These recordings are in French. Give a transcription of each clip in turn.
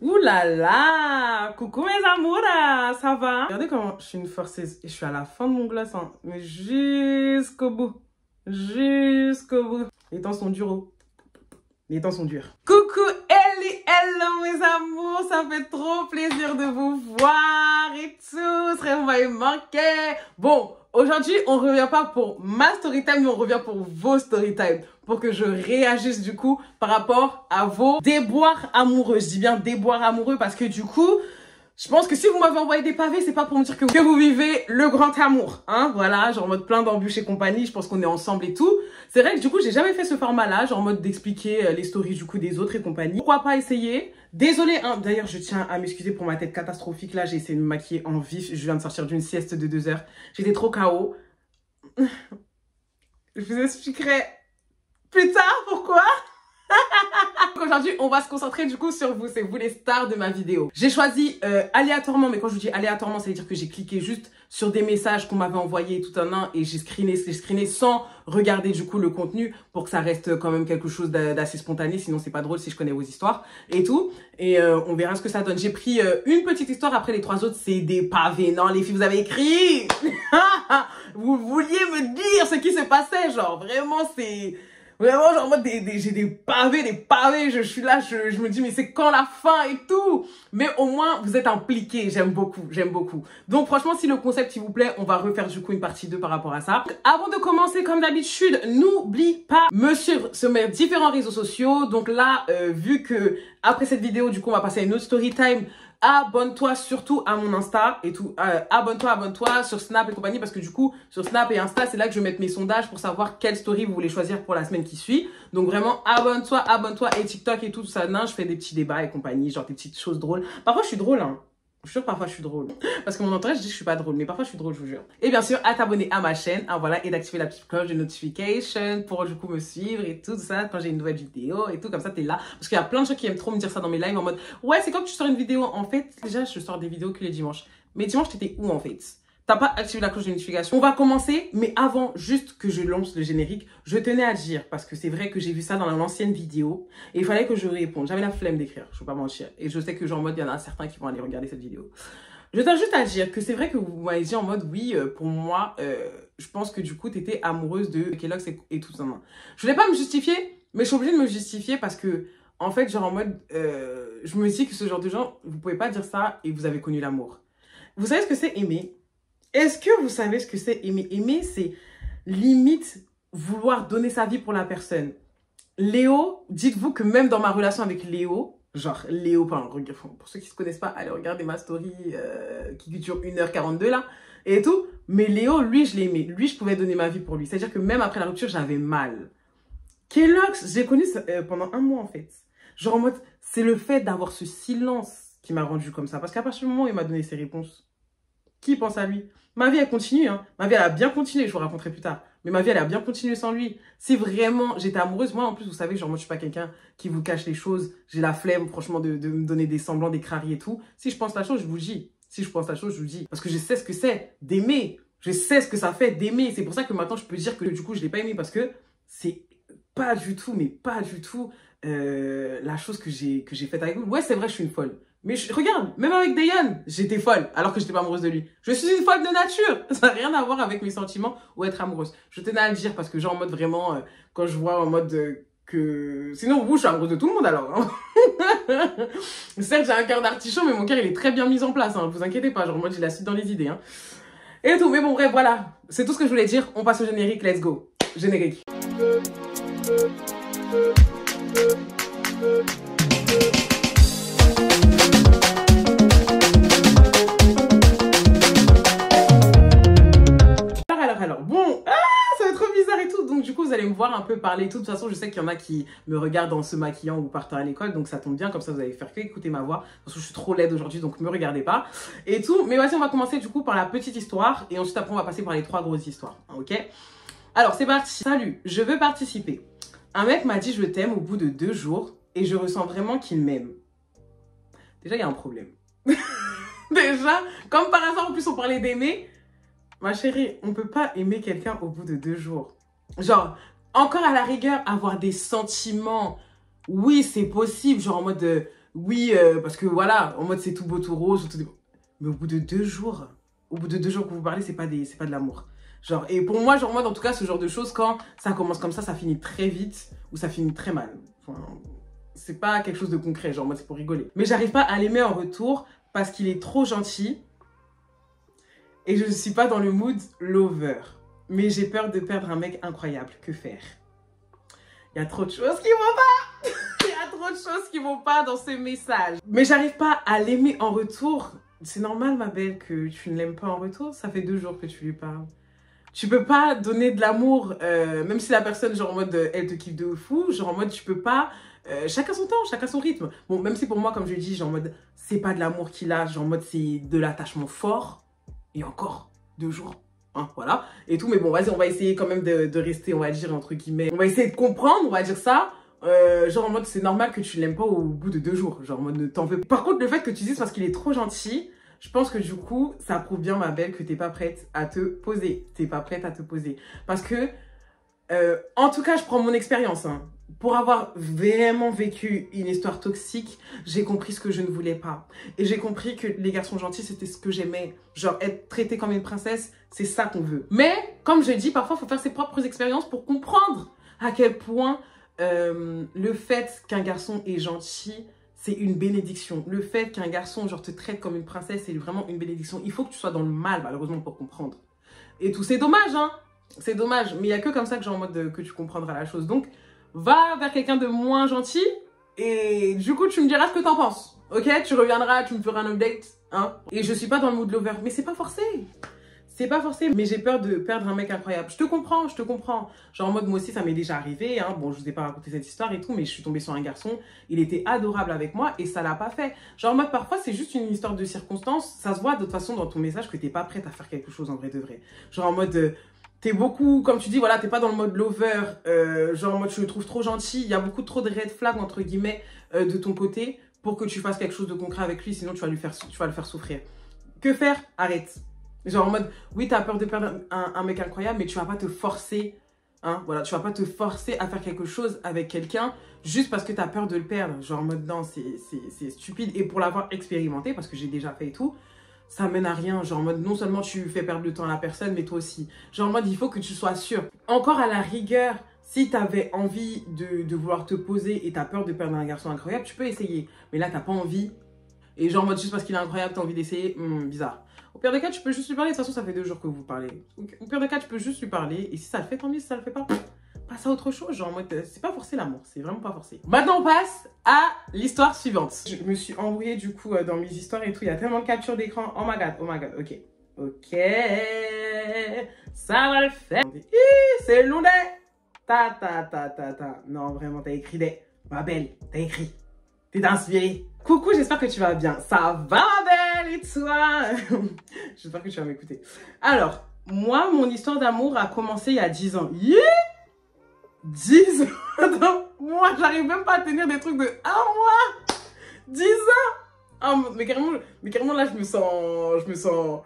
Ouh là là! Coucou mes amours, ça va? Regardez comment je suis une forceuse et je suis à la fin de mon gloss, hein. Mais jusqu'au bout. Jusqu'au bout. Les temps sont durs, oh. Les temps sont durs. Coucou Ellie, hello mes amours, ça fait trop plaisir de vous voir et tout. Vous m'avez manqué. Bon, aujourd'hui, on revient pas pour ma story time, mais on revient pour vos story time. Pour que je réagisse du coup par rapport à vos déboires amoureux. Je dis bien déboires amoureux parce que du coup, je pense que si vous m'avez envoyé des pavés, c'est pas pour me dire que vous vivez le grand amour. Hein, voilà, genre en mode plein d'embûches et compagnie, je pense qu'on est ensemble et tout. C'est vrai que du coup, j'ai jamais fait ce format-là, genre en mode d'expliquer les stories du coup des autres et compagnie. Pourquoi pas essayer? Désolée, hein, d'ailleurs, je tiens à m'excuser pour ma tête catastrophique. Là, j'ai essayé de me maquiller en vif. Je viens de sortir d'une sieste de 2 heures. J'étais trop KO. Je vous expliquerai plus tard pourquoi. Aujourd'hui, on va se concentrer du coup sur vous, c'est vous les stars de ma vidéo. J'ai choisi aléatoirement, mais quand je vous dis aléatoirement, ça veut dire que j'ai cliqué juste sur des messages qu'on m'avait envoyés tout un et j'ai screené sans regarder du coup le contenu pour que ça reste quand même quelque chose d'assez spontané, sinon c'est pas drôle si je connais vos histoires et tout. Et on verra ce que ça donne. J'ai pris une petite histoire, après les 3 autres c'est des pavés. Non les filles, vous avez écrit. Vous vouliez me dire ce qui se passait, genre vraiment c'est... Vraiment, genre, en mode, j'ai des pavés, je suis là, je me dis, mais c'est quand la fin et tout? Mais au moins, vous êtes impliqués, j'aime beaucoup. Donc, franchement, si le concept, s'il vous plaît, on va refaire du coup une partie 2 par rapport à ça. Donc, avant de commencer, comme d'habitude, n'oublie pas de me suivre sur mes différents réseaux sociaux. Donc là, vu que, après cette vidéo, du coup, on va passer à une autre story time. Abonne-toi surtout à mon Insta et tout. Abonne-toi sur Snap et compagnie parce que du coup, sur Snap et Insta, c'est là que je vais mettre mes sondages pour savoir quelle story vous voulez choisir pour la semaine qui suit. Donc vraiment, abonne-toi et TikTok et tout ça. Non, je fais des petits débats et compagnie, genre des petites choses drôles. Parfois, je suis drôle, hein. Je suis sûre, parfois, je suis drôle. Parce que mon entourage dit que je suis pas drôle, mais parfois, je suis drôle, je vous jure. Et bien sûr, à t'abonner à ma chaîne, hein, voilà, et d'activer la petite cloche de notification pour, du coup, me suivre et tout ça quand j'ai une nouvelle vidéo et tout, comme ça, t'es là. Parce qu'il y a plein de gens qui aiment trop me dire ça dans mes lives en mode, ouais, c'est quand que tu sors une vidéo? En fait, déjà, je sors des vidéos que les dimanches. Mais dimanche, t'étais où, en fait? T'as pas activé la cloche de notification. On va commencer, mais avant, juste que je lance le générique, je tenais à dire, parce que c'est vrai que j'ai vu ça dans l'ancienne vidéo, et il fallait que je réponde. J'avais la flemme d'écrire, je peux pas mentir. Et je sais que, genre, en mode, il y en a certains qui vont aller regarder cette vidéo. Je tiens juste à dire que c'est vrai que vous m'avez dit en mode, oui, pour moi, je pense que du coup, t'étais amoureuse de Kellogg's et tout ça. Je voulais pas me justifier, mais je suis obligée de me justifier parce que, en fait, genre en mode, je me dis que ce genre de gens, vous pouvez pas dire ça et vous avez connu l'amour. Vous savez ce que c'est aimer? Est-ce que vous savez ce que c'est aimer? Aimer, c'est limite vouloir donner sa vie pour la personne. Léo, dites-vous que même dans ma relation avec Léo, genre Léo, pour ceux qui se connaissent pas, allez regarder ma story qui dure 1h42 là, et tout. Mais Léo, lui, je l'aimais. Lui, je pouvais donner ma vie pour lui. C'est-à-dire que même après la rupture, j'avais mal. Kellogg's, j'ai connu pendant 1 mois en fait. Genre en mode, c'est le fait d'avoir ce silence qui m'a rendu comme ça. Parce qu'à partir du moment où il m'a donné ses réponses, qui pense à lui? Ma vie, elle continue, hein. Ma vie, elle a bien continué, je vous raconterai plus tard. Mais ma vie, elle a bien continué sans lui. Si vraiment j'étais amoureuse, moi, en plus, vous savez, genre, moi, je suis pas quelqu'un qui vous cache les choses. J'ai la flemme, franchement, de me donner des semblants, des crâneries et tout. Si je pense la chose, je vous le dis. Si je pense la chose, je vous le dis. Parce que je sais ce que c'est d'aimer. Je sais ce que ça fait d'aimer. C'est pour ça que maintenant, je peux dire que du coup, je l'ai pas aimé parce que c'est pas du tout, mais pas du tout la chose que j'ai faite avec vous. Ouais, c'est vrai, je suis une folle. Mais regarde, même avec Dayan, j'étais folle, alors que j'étais pas amoureuse de lui. Je suis une folle de nature. Ça n'a rien à voir avec mes sentiments ou être amoureuse. Je tenais à le dire parce que genre en mode vraiment, quand je vois en mode que... Sinon, vous, je suis amoureuse de tout le monde alors. Hein. Certes, j'ai un cœur d'artichaut, mais mon cœur, il est très bien mis en place. Hein. Vous inquiétez pas, genre en mode, j'ai la suite dans les idées. Hein. Et tout, mais bon, bref, voilà. C'est tout ce que je voulais dire. On passe au générique, let's go. Générique. Alors, bon, ça va être trop bizarre et tout. Donc, du coup, vous allez me voir un peu parler et tout. De toute façon, je sais qu'il y en a qui me regardent en se maquillant ou partant à l'école. Donc, ça tombe bien. Comme ça, vous allez faire que écouter ma voix. Parce que je suis trop laide aujourd'hui, donc me regardez pas. Et tout. Mais voici, on va commencer du coup par la petite histoire. Et ensuite, après, on va passer par les 3 grosses histoires. Ok? Alors, c'est parti. Salut, je veux participer. Un mec m'a dit je t'aime au bout de 2 jours. Et je ressens vraiment qu'il m'aime. Déjà, il y a un problème. Déjà, comme par hasard, en plus, on parlait d'aimer. Ma chérie, on peut pas aimer quelqu'un au bout de 2 jours. Genre, encore à la rigueur, avoir des sentiments, oui, c'est possible. Genre en mode, oui, parce que voilà, en mode c'est tout beau, tout rose, tout... mais au bout de 2 jours, que vous parlez, c'est pas de l'amour. Genre, et pour moi, genre, en mode, en tout cas, ce genre de choses, quand ça commence comme ça finit très vite ou ça finit très mal. Enfin, c'est pas quelque chose de concret, genre, moi, c'est pour rigoler. Mais j'arrive pas à l'aimer en retour parce qu'il est trop gentil et je ne suis pas dans le mood lover. Mais j'ai peur de perdre un mec incroyable. Que faire? Il y a trop de choses qui vont pas. Il y a trop de choses qui vont pas dans ce message. Mais j'arrive pas à l'aimer en retour. C'est normal, ma belle, que tu ne l'aimes pas en retour. Ça fait 2 jours que tu lui parles. Tu peux pas donner de l'amour, même si la personne, genre en mode, elle te kiffe de fou. Genre en mode, tu peux pas... chacun son temps, chacun son rythme. Bon, même si pour moi, comme je dis, genre en mode, c'est pas de l'amour qu'il a. Genre en mode, c'est de l'attachement fort. Et encore, 2 jours. Hein, voilà, et tout, mais bon, vas-y, on va essayer quand même de rester, on va dire, entre guillemets, on va essayer de comprendre, on va dire ça, genre en mode, c'est normal que tu l'aimes pas au bout de 2 jours, genre en mode, ne t'en veux pas. Par contre, le fait que tu dises parce qu'il est trop gentil, je pense que du coup, ça prouve bien, ma belle, que t'es pas prête à te poser, parce que, en tout cas, je prends mon expérience, hein. Pour avoir vraiment vécu une histoire toxique, j'ai compris ce que je ne voulais pas. Et j'ai compris que les garçons gentils, c'était ce que j'aimais. Genre, être traité comme une princesse, c'est ça qu'on veut. Mais, comme je dis, parfois, il faut faire ses propres expériences pour comprendre à quel point le fait qu'un garçon est gentil, c'est une bénédiction. Le fait qu'un garçon, genre, te traite comme une princesse, c'est vraiment une bénédiction. Il faut que tu sois dans le mal, malheureusement, pour comprendre. Et tout, c'est dommage, hein. C'est dommage. Mais il n'y a que comme ça que, genre, en mode, que tu comprendras la chose. Donc, va vers quelqu'un de moins gentil et du coup, tu me diras ce que t'en penses. Ok? Tu reviendras, tu me feras un update. Hein? Et je suis pas dans le mood lover. Mais c'est pas forcé. C'est pas forcé. Mais j'ai peur de perdre un mec incroyable. Je te comprends, je te comprends. Genre en mode, moi aussi, ça m'est déjà arrivé. Hein. Bon, je vous ai pas raconté cette histoire et tout, mais je suis tombée sur un garçon. Il était adorable avec moi et ça l'a pas fait. Genre en mode, parfois, c'est juste une histoire de circonstances. Ça se voit de toute façon dans ton message que t'es pas prête à faire quelque chose en vrai de vrai. Genre en mode... t'es beaucoup, comme tu dis, voilà, t'es pas dans le mode lover, genre en mode je le trouve trop gentil, il y a beaucoup trop de red flags, entre guillemets, de ton côté, pour que tu fasses quelque chose de concret avec lui, sinon tu vas le faire souffrir. Que faire? Arrête. Genre en mode, oui, t'as peur de perdre un mec incroyable, mais tu vas pas te forcer, hein, voilà, tu vas pas te forcer à faire quelque chose avec quelqu'un, juste parce que t'as peur de le perdre. Genre en mode, non, c'est stupide, et pour l'avoir expérimenté, parce que j'ai déjà fait et tout, ça mène à rien, genre en mode non seulement tu fais perdre le temps à la personne, mais toi aussi. Genre en mode il faut que tu sois sûr. Encore à la rigueur, si tu avais envie de vouloir te poser et tu as peur de perdre un garçon incroyable, tu peux essayer. Mais là, t'as pas envie. Et genre en mode juste parce qu'il est incroyable, tu as envie d'essayer, bizarre. Au pire des cas, tu peux juste lui parler. De toute façon, ça fait 2 jours que vous parlez. Au pire des cas, tu peux juste lui parler. Et si ça le fait, tant mieux. Si ça le fait pas, passe à autre chose. Genre en mode, c'est pas forcé l'amour. C'est vraiment pas forcé. Maintenant, on passe à l'histoire suivante. Je me suis embrouillée du coup dans mes histoires et tout. Il y a tellement de captures d'écran. Oh my god, ok. Ok. Ça va le faire. C'est Lounet. Ta. Non, vraiment, t'as écrit des... Ma belle, t'as écrit. T'es inspirée. Coucou, j'espère que tu vas bien. Ça va, ma belle, et toi? J'espère que tu vas m'écouter. Alors, moi, mon histoire d'amour a commencé il y a 10 ans. 10 ans. Moi, j'arrive même pas à tenir des trucs de 1 mois. 10 ans. Oh, mais carrément, là, je me sens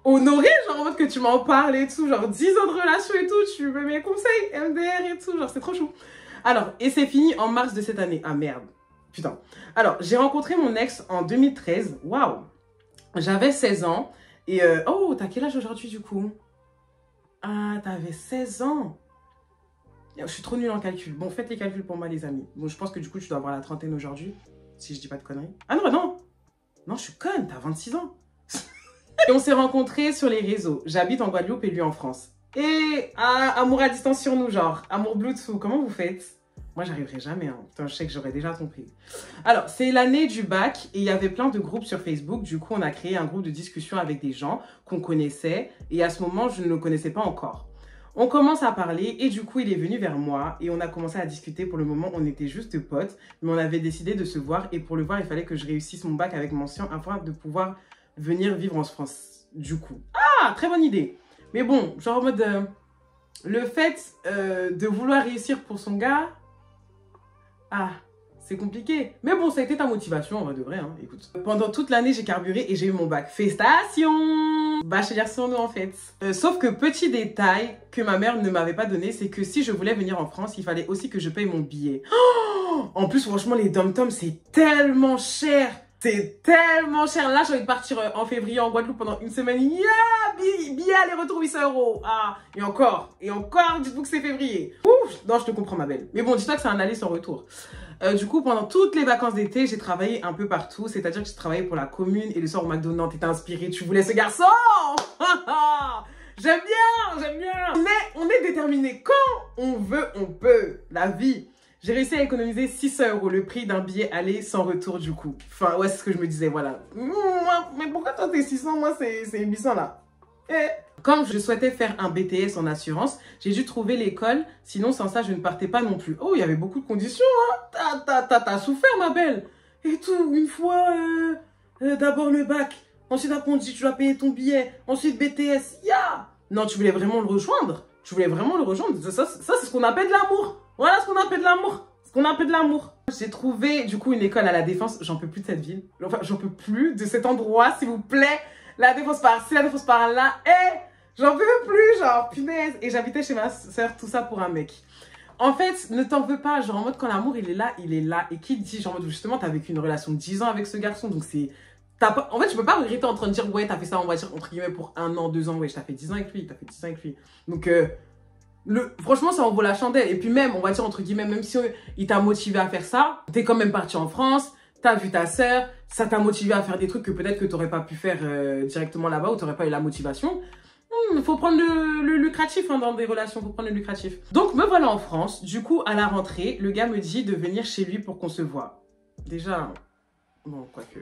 honorée, genre, en mode que tu m'en parles et tout. Genre, 10 ans de relation et tout. Tu veux mes conseils, MDR et tout. Genre, c'est trop chou. Alors, et c'est fini en mars de cette année. Ah, merde. Putain. Alors, j'ai rencontré mon ex en 2013. Waouh. J'avais 16 ans. Et, oh, t'as quel âge aujourd'hui, du coup? Ah, t'avais 16 ans. Je suis trop nulle en calcul. Bon, faites les calculs pour moi, les amis. Bon, je pense que du coup, tu dois avoir la trentaine aujourd'hui. Si je dis pas de conneries. Ah non. Non, je suis conne. T'as 26 ans. Et on s'est rencontrés sur les réseaux. J'habite en Guadeloupe et lui en France. Et amour à distance sur nous, genre. Amour Bluetooth. Comment vous faites? Moi, j'arriverai jamais. Hein. Putain, je sais que j'aurais déjà compris. Alors, c'est l'année du bac et il y avait plein de groupes sur Facebook. Du coup, on a créé un groupe de discussion avec des gens qu'on connaissait. Et à ce moment, je ne le connaissais pas encore. On commence à parler et du coup, il est venu vers moi et on a commencé à discuter. Pour le moment, on était juste potes, mais on avait décidé de se voir. Et pour le voir, il fallait que je réussisse mon bac avec mention afin de pouvoir venir vivre en France. Du coup. Ah, très bonne idée. Mais bon, genre en mode... le fait de vouloir réussir pour son gars... Ah, c'est compliqué. Mais bon, ça a été ta motivation, en vrai de vrai, hein, écoute. Pendant toute l'année, j'ai carburé et j'ai eu mon bac. Félicitations! Bachelière sur nous, en fait. Sauf que petit détail que ma mère ne m'avait pas donné, c'est que si je voulais venir en France, il fallait aussi que je paye mon billet. Oh! En plus, franchement, les dom-toms, c'est tellement cher. C'est tellement cher. Là, j'ai envie de partir en février en Guadeloupe pendant une semaine. Billet aller-retour 800 €. Ah, et encore, dites-vous que c'est février. Ouf, non, je te comprends, ma belle. Mais bon, dis-toi que c'est un aller sans retour. Du coup, pendant toutes les vacances d'été, j'ai travaillé un peu partout. C'est-à-dire que j'ai travaillé pour la commune et le soir au McDonald's, t'étais inspirée, tu voulais ce garçon. J'aime bien. Mais on est déterminé. Quand on veut, on peut. La vie. J'ai réussi à économiser 600 €, le prix d'un billet aller sans retour du coup. Enfin, ouais, c'est ce que je me disais, voilà. Mais pourquoi toi t'es 600, moi c'est 800 là. Comme je souhaitais faire un BTS en assurance, j'ai dû trouver l'école, sinon sans ça je ne partais pas non plus. Oh, il y avait beaucoup de conditions, hein. T'as souffert ma belle. Et tout, une fois, d'abord le bac, ensuite après on dit tu dois payer ton billet, ensuite BTS, Non, tu voulais vraiment le rejoindre. Ça c'est ce qu'on appelle de l'amour. Voilà ce qu'on appelle de l'amour. J'ai trouvé du coup une école à La Défense. J'en peux plus de cette ville. Enfin, j'en peux plus de cet endroit, s'il vous plaît. La Défense par-ci, La Défense par-là. J'en peux plus, genre, punaise. Et j'habitais chez ma soeur, tout ça pour un mec. En fait, ne t'en veux pas. Genre, en mode, quand l'amour, il est là, il est là. Et qui dit, genre, en mode, justement, t'as vécu une relation de 10 ans avec ce garçon. Donc, c'est... En fait, tu peux pas regretter en train de dire, ouais, t'as fait ça, on va dire, entre guillemets, pour 1 an, 2 ans. Ouais, t'as fait 10 ans avec lui. Donc, franchement, ça en vaut la chandelle. Et puis même, on va dire, entre guillemets, même si il t'a motivé à faire ça, t'es quand même parti en France, t'as vu ta sœur, ça t'a motivé à faire des trucs que peut-être que t'aurais pas pu faire directement là-bas ou t'aurais pas eu la motivation. Faut prendre le lucratif hein, dans des relations, faut prendre le lucratif. Donc, me voilà en France. Du coup, à la rentrée, le gars me dit de venir chez lui pour qu'on se voit. Déjà, bon, quoique...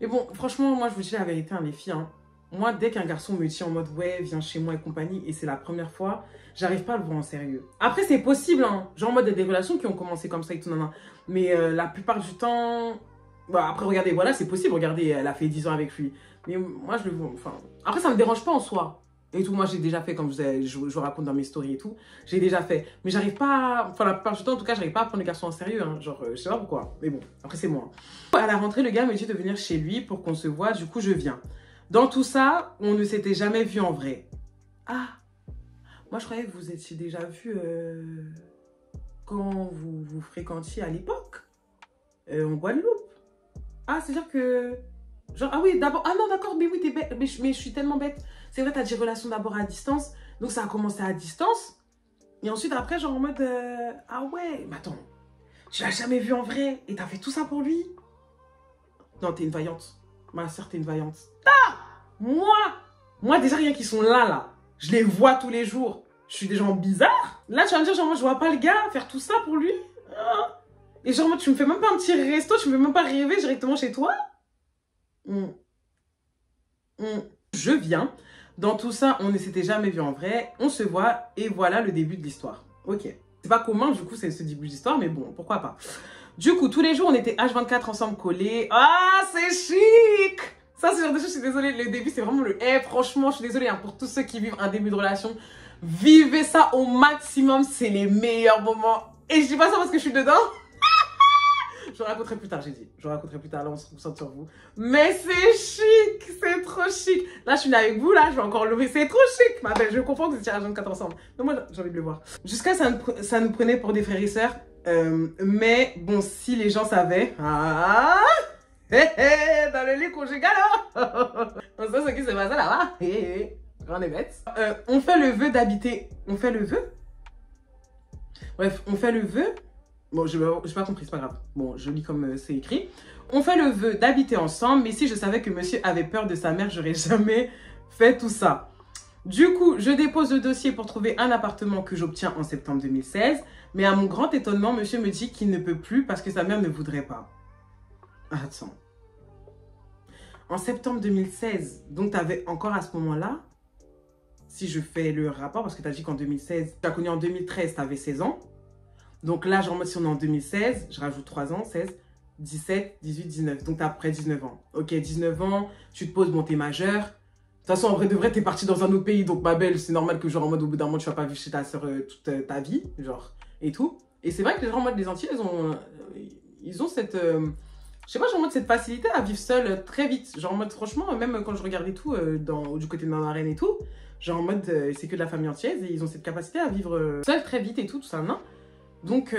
Mais bon, franchement, moi, je vous dis la vérité, hein, les filles, hein. Moi, dès qu'un garçon me dit en mode « ouais, viens chez moi et compagnie » et c'est la première fois, j'arrive pas à le voir en sérieux. Après, c'est possible, hein. Genre en mode, il y a des relations qui ont commencé comme ça et tout, nan, nan. Mais la plupart du temps... Bah, après, regardez, voilà, c'est possible. Regardez, elle a fait 10 ans avec lui. Mais moi, je le vois, enfin... Après, ça me dérange pas en soi. Et tout, moi, j'ai déjà fait, comme je vous raconte dans mes stories et tout. J'ai déjà fait. Mais j'arrive pas... Enfin, la plupart du temps, en tout cas, j'arrive pas à prendre les garçons en sérieux, hein. Genre, je sais pas pourquoi. Mais bon, après, c'est moi. À la rentrée, le gars me dit de venir chez lui pour qu'on se voit. Du coup, je viens. Dans tout ça, on ne s'était jamais vu en vrai. Ah, moi je croyais que vous étiez déjà vu quand vous fréquentiez à l'époque, en Guadeloupe. Ah, c'est-à-dire que... Genre, ah oui, d'abord... Ah non, d'accord, mais oui, t'es bête. Mais je suis tellement bête. C'est vrai, t'as dit relation d'abord à distance. Donc ça a commencé à distance. Et ensuite, après, genre en mode... Ah ouais, mais attends. Tu l'as jamais vu en vrai et t'as fait tout ça pour lui? Non, t'es une vaillante. Ma soeur, t'es une vaillante. Moi, déjà, rien qu'ils sont là, je les vois tous les jours. Je suis des gens bizarres. Là, tu vas me dire, genre, moi, je vois pas le gars faire tout ça pour lui. Et genre, moi, tu me fais même pas un petit resto, tu me fais même pas rêver directement chez toi. Je viens. Dans tout ça, on ne s'était jamais vu en vrai. On se voit et voilà le début de l'histoire. Ok. C'est pas commun, du coup, c'est ce début d'histoire, mais bon, pourquoi pas. Du coup, tous les jours, on était H24 ensemble collés. Ah, c'est chic! Ça, c'est genre de choses, je suis désolée, le début, c'est vraiment le... franchement, je suis désolée, hein, pour tous ceux qui vivent un début de relation, vivez ça au maximum, c'est les meilleurs moments. Et je dis pas ça parce que je suis dedans. Je raconterai plus tard, j'ai dit. Je raconterai plus tard, là, on se concentre sur vous. Mais c'est chic, c'est trop chic. Là, je suis là avec vous, là, je vais encore lever. C'est trop chic, ma belle. Je comprends que vous étiez à 24 ensemble. Mais moi, j'ai envie de le voir. Jusqu'à ça nous prenait pour des frères et sœurs. Mais bon, si les gens savaient... dans le lit conjugal, on sait ce qui s'est passé là-bas. On est bête. On fait le vœu d'habiter. On fait le vœu. Bref, on fait le vœu. Bon, je n'ai pas compris, c'est pas grave. Bon, je lis comme c'est écrit. On fait le vœu d'habiter ensemble, mais si je savais que monsieur avait peur de sa mère, j'aurais jamais fait tout ça. Du coup, je dépose le dossier pour trouver un appartement que j'obtiens en septembre 2016. Mais à mon grand étonnement, monsieur me dit qu'il ne peut plus parce que sa mère ne voudrait pas. Attends. En septembre 2016, donc tu avais encore à ce moment-là, si je fais le rapport, parce que tu as dit qu'en 2016, tu as connu en 2013, tu avais 16 ans. Donc là, genre, si on est en 2016, je rajoute 3 ans, 16, 17, 18, 19. Donc tu as à peu près 19 ans. Ok, 19 ans, tu te poses, bon, tu es majeur. De toute façon, en vrai de vrai, tu es parti dans un autre pays. Donc ma belle, c'est normal que genre en mode au bout d'un moment, tu vas pas vivre chez ta soeur toute ta vie, genre, et tout. Et c'est vrai que genre en mode les Antilles, ils ont cette... je sais pas, genre en mode cette facilité à vivre seul très vite. Genre en mode, franchement, même quand je regardais tout du côté de ma marraine et tout, genre en mode, c'est que de la famille entière et ils ont cette capacité à vivre seul très vite et tout ça, non? Donc,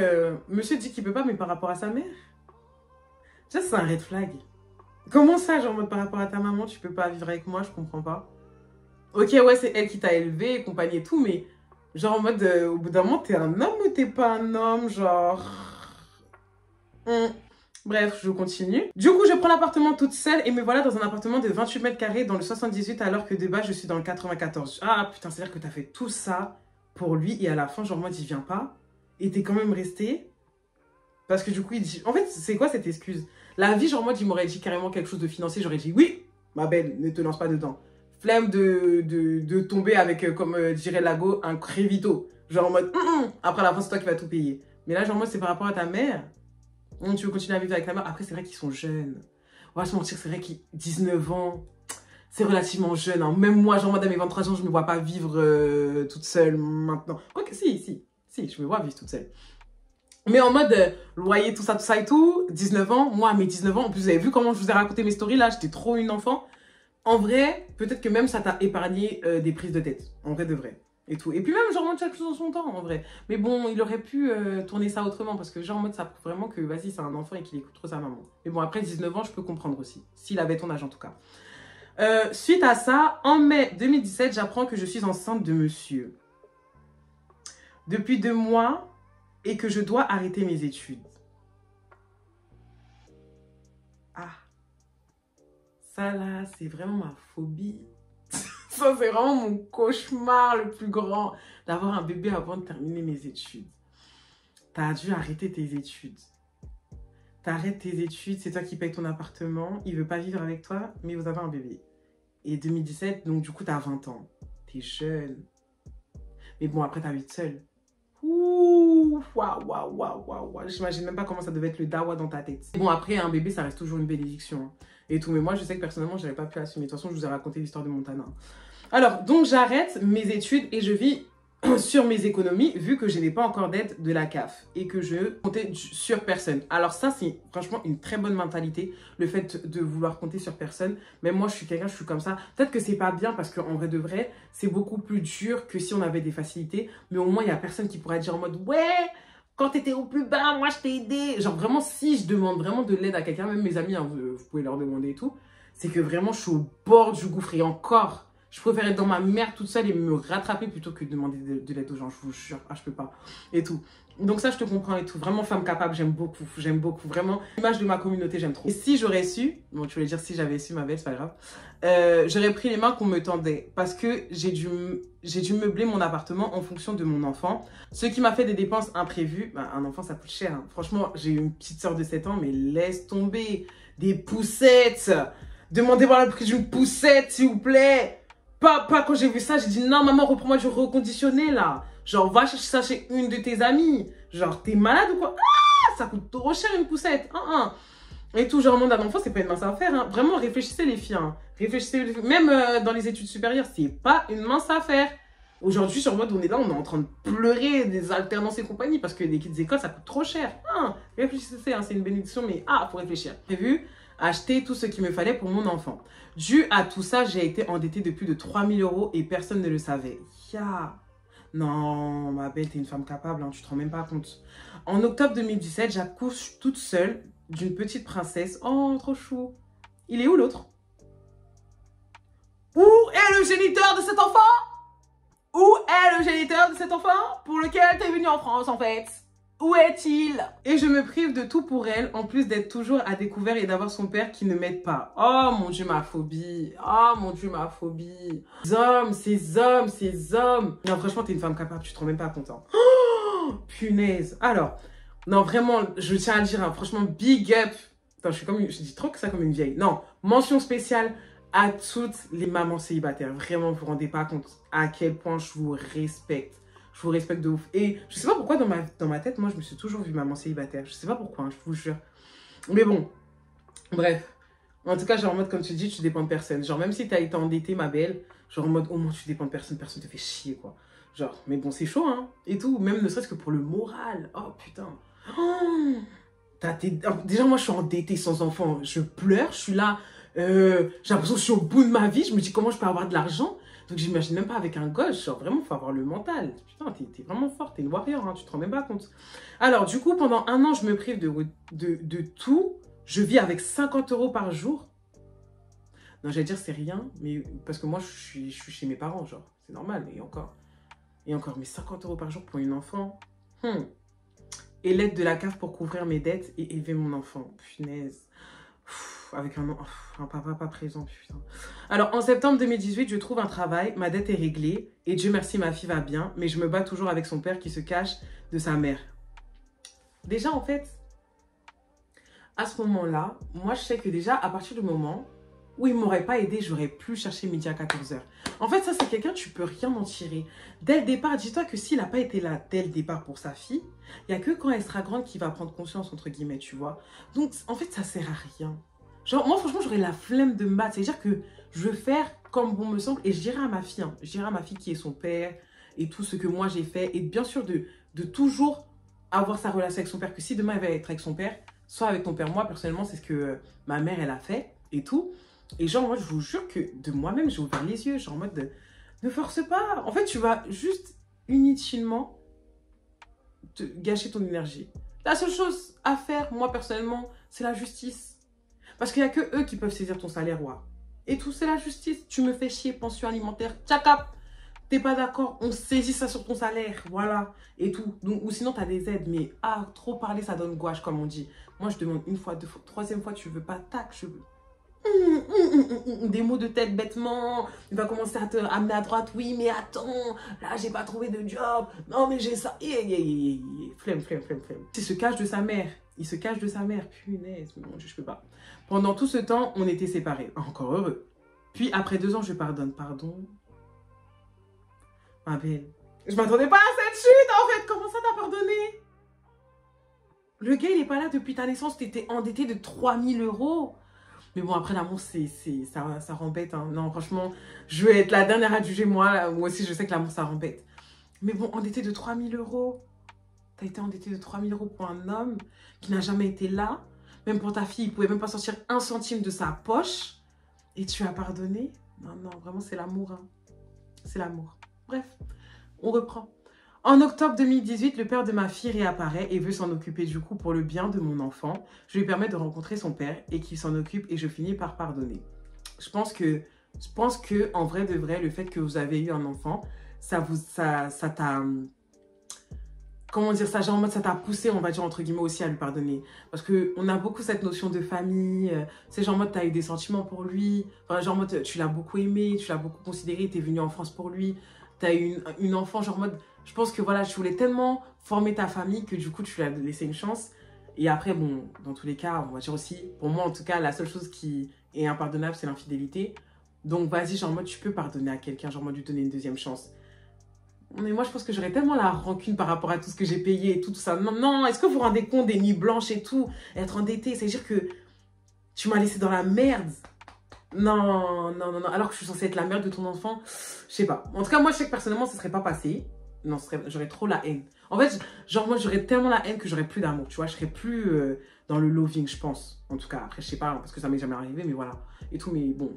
monsieur dit qu'il peut pas, mais par rapport à sa mère, ça, c'est un red flag. Comment ça, genre, en mode par rapport à ta maman, tu peux pas vivre avec moi, je comprends pas. Ok, ouais, c'est elle qui t'a élevé et compagnie et tout, mais genre en mode, au bout d'un moment, t'es un homme ou t'es pas un homme, genre... Bref, je continue. Du coup, je prends l'appartement toute seule et me voilà dans un appartement de 28 mètres carrés dans le 78 alors que de base, je suis dans le 94. Ah putain, c'est-à-dire que t'as fait tout ça pour lui et à la fin, genre moi, il vient pas et t'es quand même resté parce que du coup, il dit... En fait, c'est quoi cette excuse? La vie, genre moi, il m'aurait dit carrément quelque chose de financier, j'aurais dit oui, ma belle, ne te lance pas dedans. Flemme de tomber avec, comme dirait Lago, un crévito. Genre en mode, après à la fin, c'est toi qui vas tout payer. Mais là, genre moi, c'est par rapport à ta mère. Tu veux continuer à vivre avec ta mère. Après, c'est vrai qu'ils sont jeunes. On va se mentir, c'est vrai qu'ils 19 ans, c'est relativement jeune. Hein. Même moi, genre moi, dans mes 23 ans, je ne me vois pas vivre toute seule maintenant. Quoique, si, je me vois vivre toute seule. Mais en mode loyer, tout ça et tout, 19 ans, moi, à mes 19 ans, en plus, vous avez vu comment je vous ai raconté mes stories, là, j'étais trop une enfant. En vrai, peut-être que même ça t'a épargné des prises de tête. En vrai de vrai. Et tout. Et puis même, genre, en mode, chaque chose en son temps, en vrai. Mais bon, il aurait pu tourner ça autrement. Parce que, genre, en mode, ça prouve vraiment que, vas-y, c'est un enfant et qu'il écoute trop sa maman. Mais bon, après 19 ans, je peux comprendre aussi. S'il avait ton âge, en tout cas. Suite à ça, en mai 2017, j'apprends que je suis enceinte de monsieur. Depuis 2 mois et que je dois arrêter mes études. Ah. Ça, là, c'est vraiment ma phobie. Ça, c'est vraiment mon cauchemar le plus grand, d'avoir un bébé avant de terminer mes études. T'as dû arrêter tes études. T'arrêtes tes études, c'est toi qui payes ton appartement, il veut pas vivre avec toi, mais vous avez un bébé. Et 2017, donc du coup, t'as 20 ans. T'es jeune. Mais bon, après, t'habites seule. Ouh, waouh. J'imagine même pas comment ça devait être le dawa dans ta tête. Bon, après, un bébé, ça reste toujours une bénédiction. Hein, et tout, mais moi, je sais que personnellement, j'avais pas pu assumer. De toute façon, je vous ai raconté l'histoire de Montana. Alors, donc j'arrête mes études et je vis sur mes économies vu que je n'ai pas encore d'aide de la CAF et que je comptais sur personne. Alors ça, c'est franchement une très bonne mentalité, le fait de vouloir compter sur personne. Mais moi, je suis quelqu'un, je suis comme ça. Peut-être que c'est pas bien parce qu'en vrai de vrai, c'est beaucoup plus dur que si on avait des facilités. Mais au moins, il y a personne qui pourrait dire en mode « Ouais, quand t'étais au plus bas, moi, je t'ai aidé. » Genre vraiment, si je demande vraiment de l'aide à quelqu'un, même mes amis, hein, vous pouvez leur demander et tout, c'est que vraiment, je suis au bord du gouffre et encore... Je préfère être dans ma merde toute seule et me rattraper plutôt que de demander de l'aide aux gens, je vous jure. Ah, je peux pas. Et tout. Donc ça, je te comprends et tout. Vraiment, femme capable, j'aime beaucoup. J'aime beaucoup. Vraiment, l'image de ma communauté, j'aime trop. Et si j'aurais su, bon, tu voulais dire si j'avais su, ma belle, c'est pas grave, j'aurais pris les mains qu'on me tendait parce que j'ai dû meubler mon appartement en fonction de mon enfant. Ce qui m'a fait des dépenses imprévues. Bah, un enfant, ça coûte cher. Hein. Franchement, j'ai une petite sœur de 7 ans, mais laisse tomber. Des poussettes. Demandez voir le prix d'une poussette, s'il vous plaît. Pas quand j'ai vu ça, j'ai dit non maman, reprends-moi du reconditionné là. Genre va chercher ça chez une de tes amies. Genre t'es malade ou quoi? Ah, ça coûte trop cher une poussette. Et tout, genre monde d'un enfant, c'est pas une mince affaire. Hein. Vraiment réfléchissez les filles. Hein. Réfléchissez les filles. Même dans les études supérieures, c'est pas une mince affaire. Aujourd'hui sur mode on est là, on est en train de pleurer des alternances et compagnie parce que les écoles ça coûte trop cher. Réfléchissez, hein, c'est une bénédiction mais faut réfléchir. J'ai vu acheter tout ce qu'il me fallait pour mon enfant. Dû à tout ça, j'ai été endettée de plus de 3 000 € et personne ne le savait. Non, ma belle, t'es une femme capable, hein, tu te rends même pas compte. En octobre 2017, j'accouche toute seule d'une petite princesse. Oh, trop chou. Il est où l'autre? Où est le géniteur de cet enfant? Où est le géniteur de cet enfant pour lequel t'es venu en France en fait? Où est-il? Et je me prive de tout pour elle, en plus d'être toujours à découvert et d'avoir son père qui ne m'aide pas. Oh mon Dieu, ma phobie. Oh mon Dieu, ma phobie. Ces hommes. Non, franchement, t'es une femme capable, tu te rends même pas content. Oh, punaise. Alors, non, vraiment, je tiens à le dire, hein, franchement, big up. Attends, je dis trop que ça comme une vieille. Non, mention spéciale à toutes les mamans célibataires. Vraiment, vous vous rendez pas compte à quel point je vous respecte. Je vous respecte de ouf. Et je sais pas pourquoi dans ma tête, moi, je me suis toujours vue maman célibataire. Je sais pas pourquoi, hein, je vous jure. Mais bon, bref. En tout cas, genre en mode, comme tu dis, tu dépends de personne. Genre, même si t'as été endettée, ma belle, genre en mode, au moins, tu dépends de personne, personne te fait chier, quoi. Genre, mais bon, c'est chaud, hein, et tout. Même ne serait-ce que pour le moral. Oh, putain. Oh, déjà, moi, je suis endettée sans enfant. Je pleure, je suis là. J'ai l'impression que je suis au bout de ma vie. Je me dis, comment je peux avoir de l'argent? Donc j'imagine même pas avec un gosse, genre vraiment, faut avoir le mental. Putain, t'es vraiment forte, t'es une warrior, hein, tu te rends même pas compte. Alors du coup, pendant un an, je me prive de tout. Je vis avec 50 € par jour. Non, j'allais dire c'est rien, mais parce que moi, je suis chez mes parents, genre, c'est normal, et encore. Et encore, mais 50 € par jour pour une enfant. Et l'aide de la CAF pour couvrir mes dettes et élever mon enfant. Punaise. Avec un papa pas présent, putain. Alors, en septembre 2018, je trouve un travail, ma dette est réglée, et Dieu merci, ma fille va bien, mais je me bats toujours avec son père qui se cache de sa mère. Déjà, en fait, à ce moment-là, moi, je sais que déjà, à partir du moment où il ne m'aurait pas aidé, j'aurais plus cherché midi à 14 h. En fait, ça, c'est quelqu'un, tu peux rien en tirer. Dès le départ, dis-toi que s'il n'a pas été là dès le départ pour sa fille, il n'y a que quand elle sera grande qu'il va prendre conscience, entre guillemets, tu vois. Donc, en fait, ça sert à rien. Genre, moi, franchement, j'aurais la flemme de me battre. C'est-à-dire que je veux faire comme bon me semble et je dirais à ma fille, je dirais à ma fille qui est son père et tout ce que moi j'ai fait. Et bien sûr, de toujours avoir sa relation avec son père, que si demain elle va être avec son père, soit avec ton père. Moi, personnellement, c'est ce que ma mère, elle a fait et tout. Et genre, moi, je vous jure que de moi-même, j'ai ouvert les yeux, genre en mode de, ne force pas. En fait, tu vas juste inutilement te gâcher ton énergie. La seule chose à faire, moi, personnellement, c'est la justice. Parce qu'il n'y a que eux qui peuvent saisir ton salaire, ouais. Et tout, c'est la justice. Tu me fais chier, pension alimentaire, tchakap. T'es pas d'accord, on saisit ça sur ton salaire, voilà. Et tout. Donc, ou sinon, tu as des aides. Mais, trop parler, ça donne gouache, comme on dit. Moi, je demande une fois, deux fois, troisième fois, tu veux pas, tac, je veux. Des mots de tête bêtement, il va commencer à te amener à droite, oui mais attends, là j'ai pas trouvé de job, non mais j'ai ça, flemme. Il se cache de sa mère, punaise, mon Dieu, je peux pas. Pendant tout ce temps, on était séparés, encore heureux. Puis après 2 ans, je pardonne, pardon. Ma belle, je m'attendais pas à cette chute en fait, comment ça t'as pardonné? Le gars il est pas là depuis ta naissance, t'étais endetté de 3000 €. Mais bon, après, l'amour, ça rend bête. Hein. Non, franchement, je vais être la dernière à juger. Moi aussi, je sais que l'amour, ça rend bête. Mais bon, endetté de 3000 €. T'as été endetté de 3000 € pour un homme qui n'a jamais été là. Même pour ta fille, il pouvait même pas sortir 1 centime de sa poche. Et tu as pardonné? Non, vraiment, c'est l'amour. Hein. C'est l'amour. Bref, on reprend. En octobre 2018, le père de ma fille réapparaît et veut s'en occuper du coup pour le bien de mon enfant. Je lui permets de rencontrer son père et qu'il s'en occupe et je finis par pardonner. Je pense que en vrai de vrai, le fait que vous avez eu un enfant, ça t'a... Comment dire ça? Genre en mode ça t'a poussé, on va dire entre guillemets aussi à lui pardonner. Parce qu'on a beaucoup cette notion de famille. C'est genre en mode t'as eu des sentiments pour lui. Enfin, genre en mode tu l'as beaucoup aimé, tu l'as beaucoup considéré, t'es venu en France pour lui. T'as eu une enfant genre en mode... Je pense que voilà, tu voulais tellement former ta famille que du coup, tu lui as laissé une chance. Et après, bon, dans tous les cas, on va dire aussi, pour moi en tout cas, la seule chose qui est impardonnable, c'est l'infidélité. Donc vas-y, genre en mode, tu peux pardonner à quelqu'un, genre en mode lui donner une deuxième chance. Mais moi, je pense que j'aurais tellement la rancune par rapport à tout ce que j'ai payé et tout ça. Non, est-ce que vous vous rendez compte des nuits blanches et tout, être endetté, c'est-à-dire que tu m'as laissé dans la merde. Non. Alors que je suis censée être la mère de ton enfant, je sais pas. En tout cas, moi, je sais que personnellement, ça serait pas passé. Non, j'aurais trop la haine. En fait, genre moi, j'aurais tellement la haine que j'aurais plus d'amour, tu vois. Je serais plus dans le loving, je pense. En tout cas, après, je sais pas, parce que ça m'est jamais arrivé, mais voilà. Et tout, mais bon.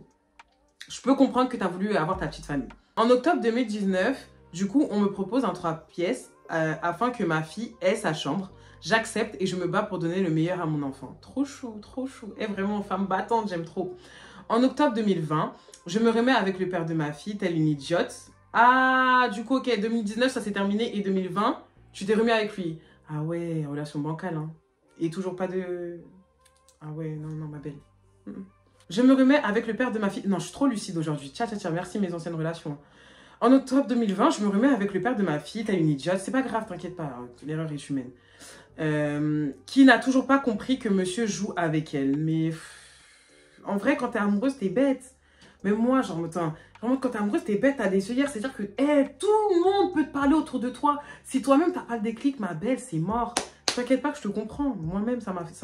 Je peux comprendre que tu as voulu avoir ta petite famille. En octobre 2019, du coup, on me propose un 3 pièces afin que ma fille ait sa chambre. J'accepte et je me bats pour donner le meilleur à mon enfant. Trop chou, trop chou. Et vraiment, femme battante, j'aime trop. En octobre 2020, je me remets avec le père de ma fille, telle une idiote. Ah, du coup, ok, 2019, ça s'est terminé. Et 2020, tu t'es remis avec lui. Ah ouais, relation bancale, hein. Et toujours pas de... Ah ouais, non, ma belle. Je me remets avec le père de ma fille. Non, je suis trop lucide aujourd'hui. Tiens, merci mes anciennes relations. En octobre 2020, je me remets avec le père de ma fille. T'as une idiote. C'est pas grave, t'inquiète pas. Hein, l'erreur est humaine. Qui n'a toujours pas compris que monsieur joue avec elle. Mais en vrai, quand t'es amoureuse, t'es bête. Mais moi, genre, vraiment, quand t'es amoureuse, t'es bête, t'as des œillères. C'est-à-dire que tout le monde peut te parler autour de toi. Si toi-même, t'as pas le déclic, ma belle, c'est mort. T'inquiète pas que je te comprends. Moi-même, ça m'a fait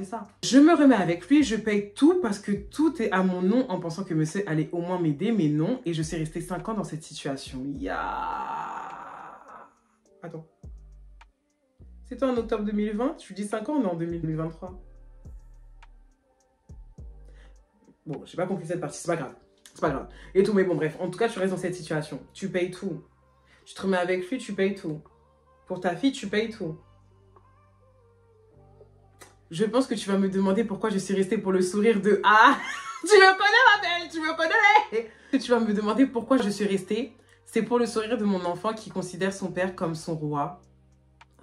ça. Je me remets avec lui, je paye tout parce que tout est à mon nom en pensant que monsieur allait au moins m'aider, mais non. Et je suis restée 5 ans dans cette situation. Attends. C'était en octobre 2020. Tu dis 5 ans, on est en 2023. Bon, j'ai pas compris cette partie, c'est pas grave. c'est pas grave. Et tout, mais bon, bref, en tout cas, tu restes dans cette situation. Tu payes tout. Tu te remets avec lui, tu payes tout. Pour ta fille, tu payes tout. Je pense que tu vas me demander pourquoi je suis restée pour le sourire de... Ah, tu me connais, ma belle, tu me connais. Tu vas me demander pourquoi je suis restée. C'est pour le sourire de mon enfant qui considère son père comme son roi.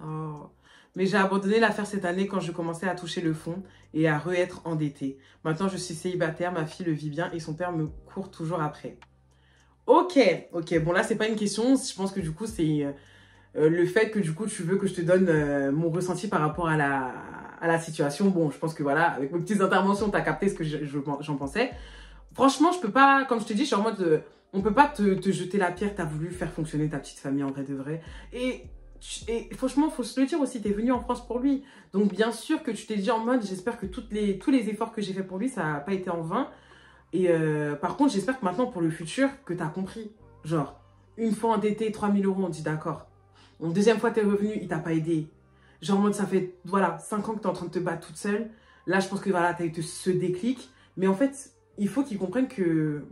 Oh. Mais j'ai abandonné l'affaire cette année quand je commençais à toucher le fond et à re-être endettée. Maintenant, je suis célibataire, ma fille le vit bien et son père me court toujours après. Ok, ok. Bon, là, c'est pas une question. Je pense que du coup, c'est le fait que du coup, tu veux que je te donne mon ressenti par rapport à la situation. Bon, je pense que voilà, avec mes petites interventions, tu as capté ce que j'en pensais. Franchement, je peux pas, comme je te dis, je suis en mode... on peut pas te jeter la pierre, tu as voulu faire fonctionner ta petite famille en vrai de vrai. Et franchement, il faut se le dire aussi, tu es venu en France pour lui. Donc bien sûr que tu t'es dit en mode, j'espère que tous les efforts que j'ai fait pour lui, ça n'a pas été en vain. Et par contre, j'espère que maintenant, pour le futur, que tu as compris. Genre, une fois endetté, 3000 €, on dit d'accord. Une deuxième fois, tu es revenu, il t'a pas aidé. Genre en mode, ça fait, voilà, 5 ans que tu es en train de te battre toute seule. Là, je pense que voilà, tu as eu ce déclic. Mais en fait, il faut qu'il comprenne que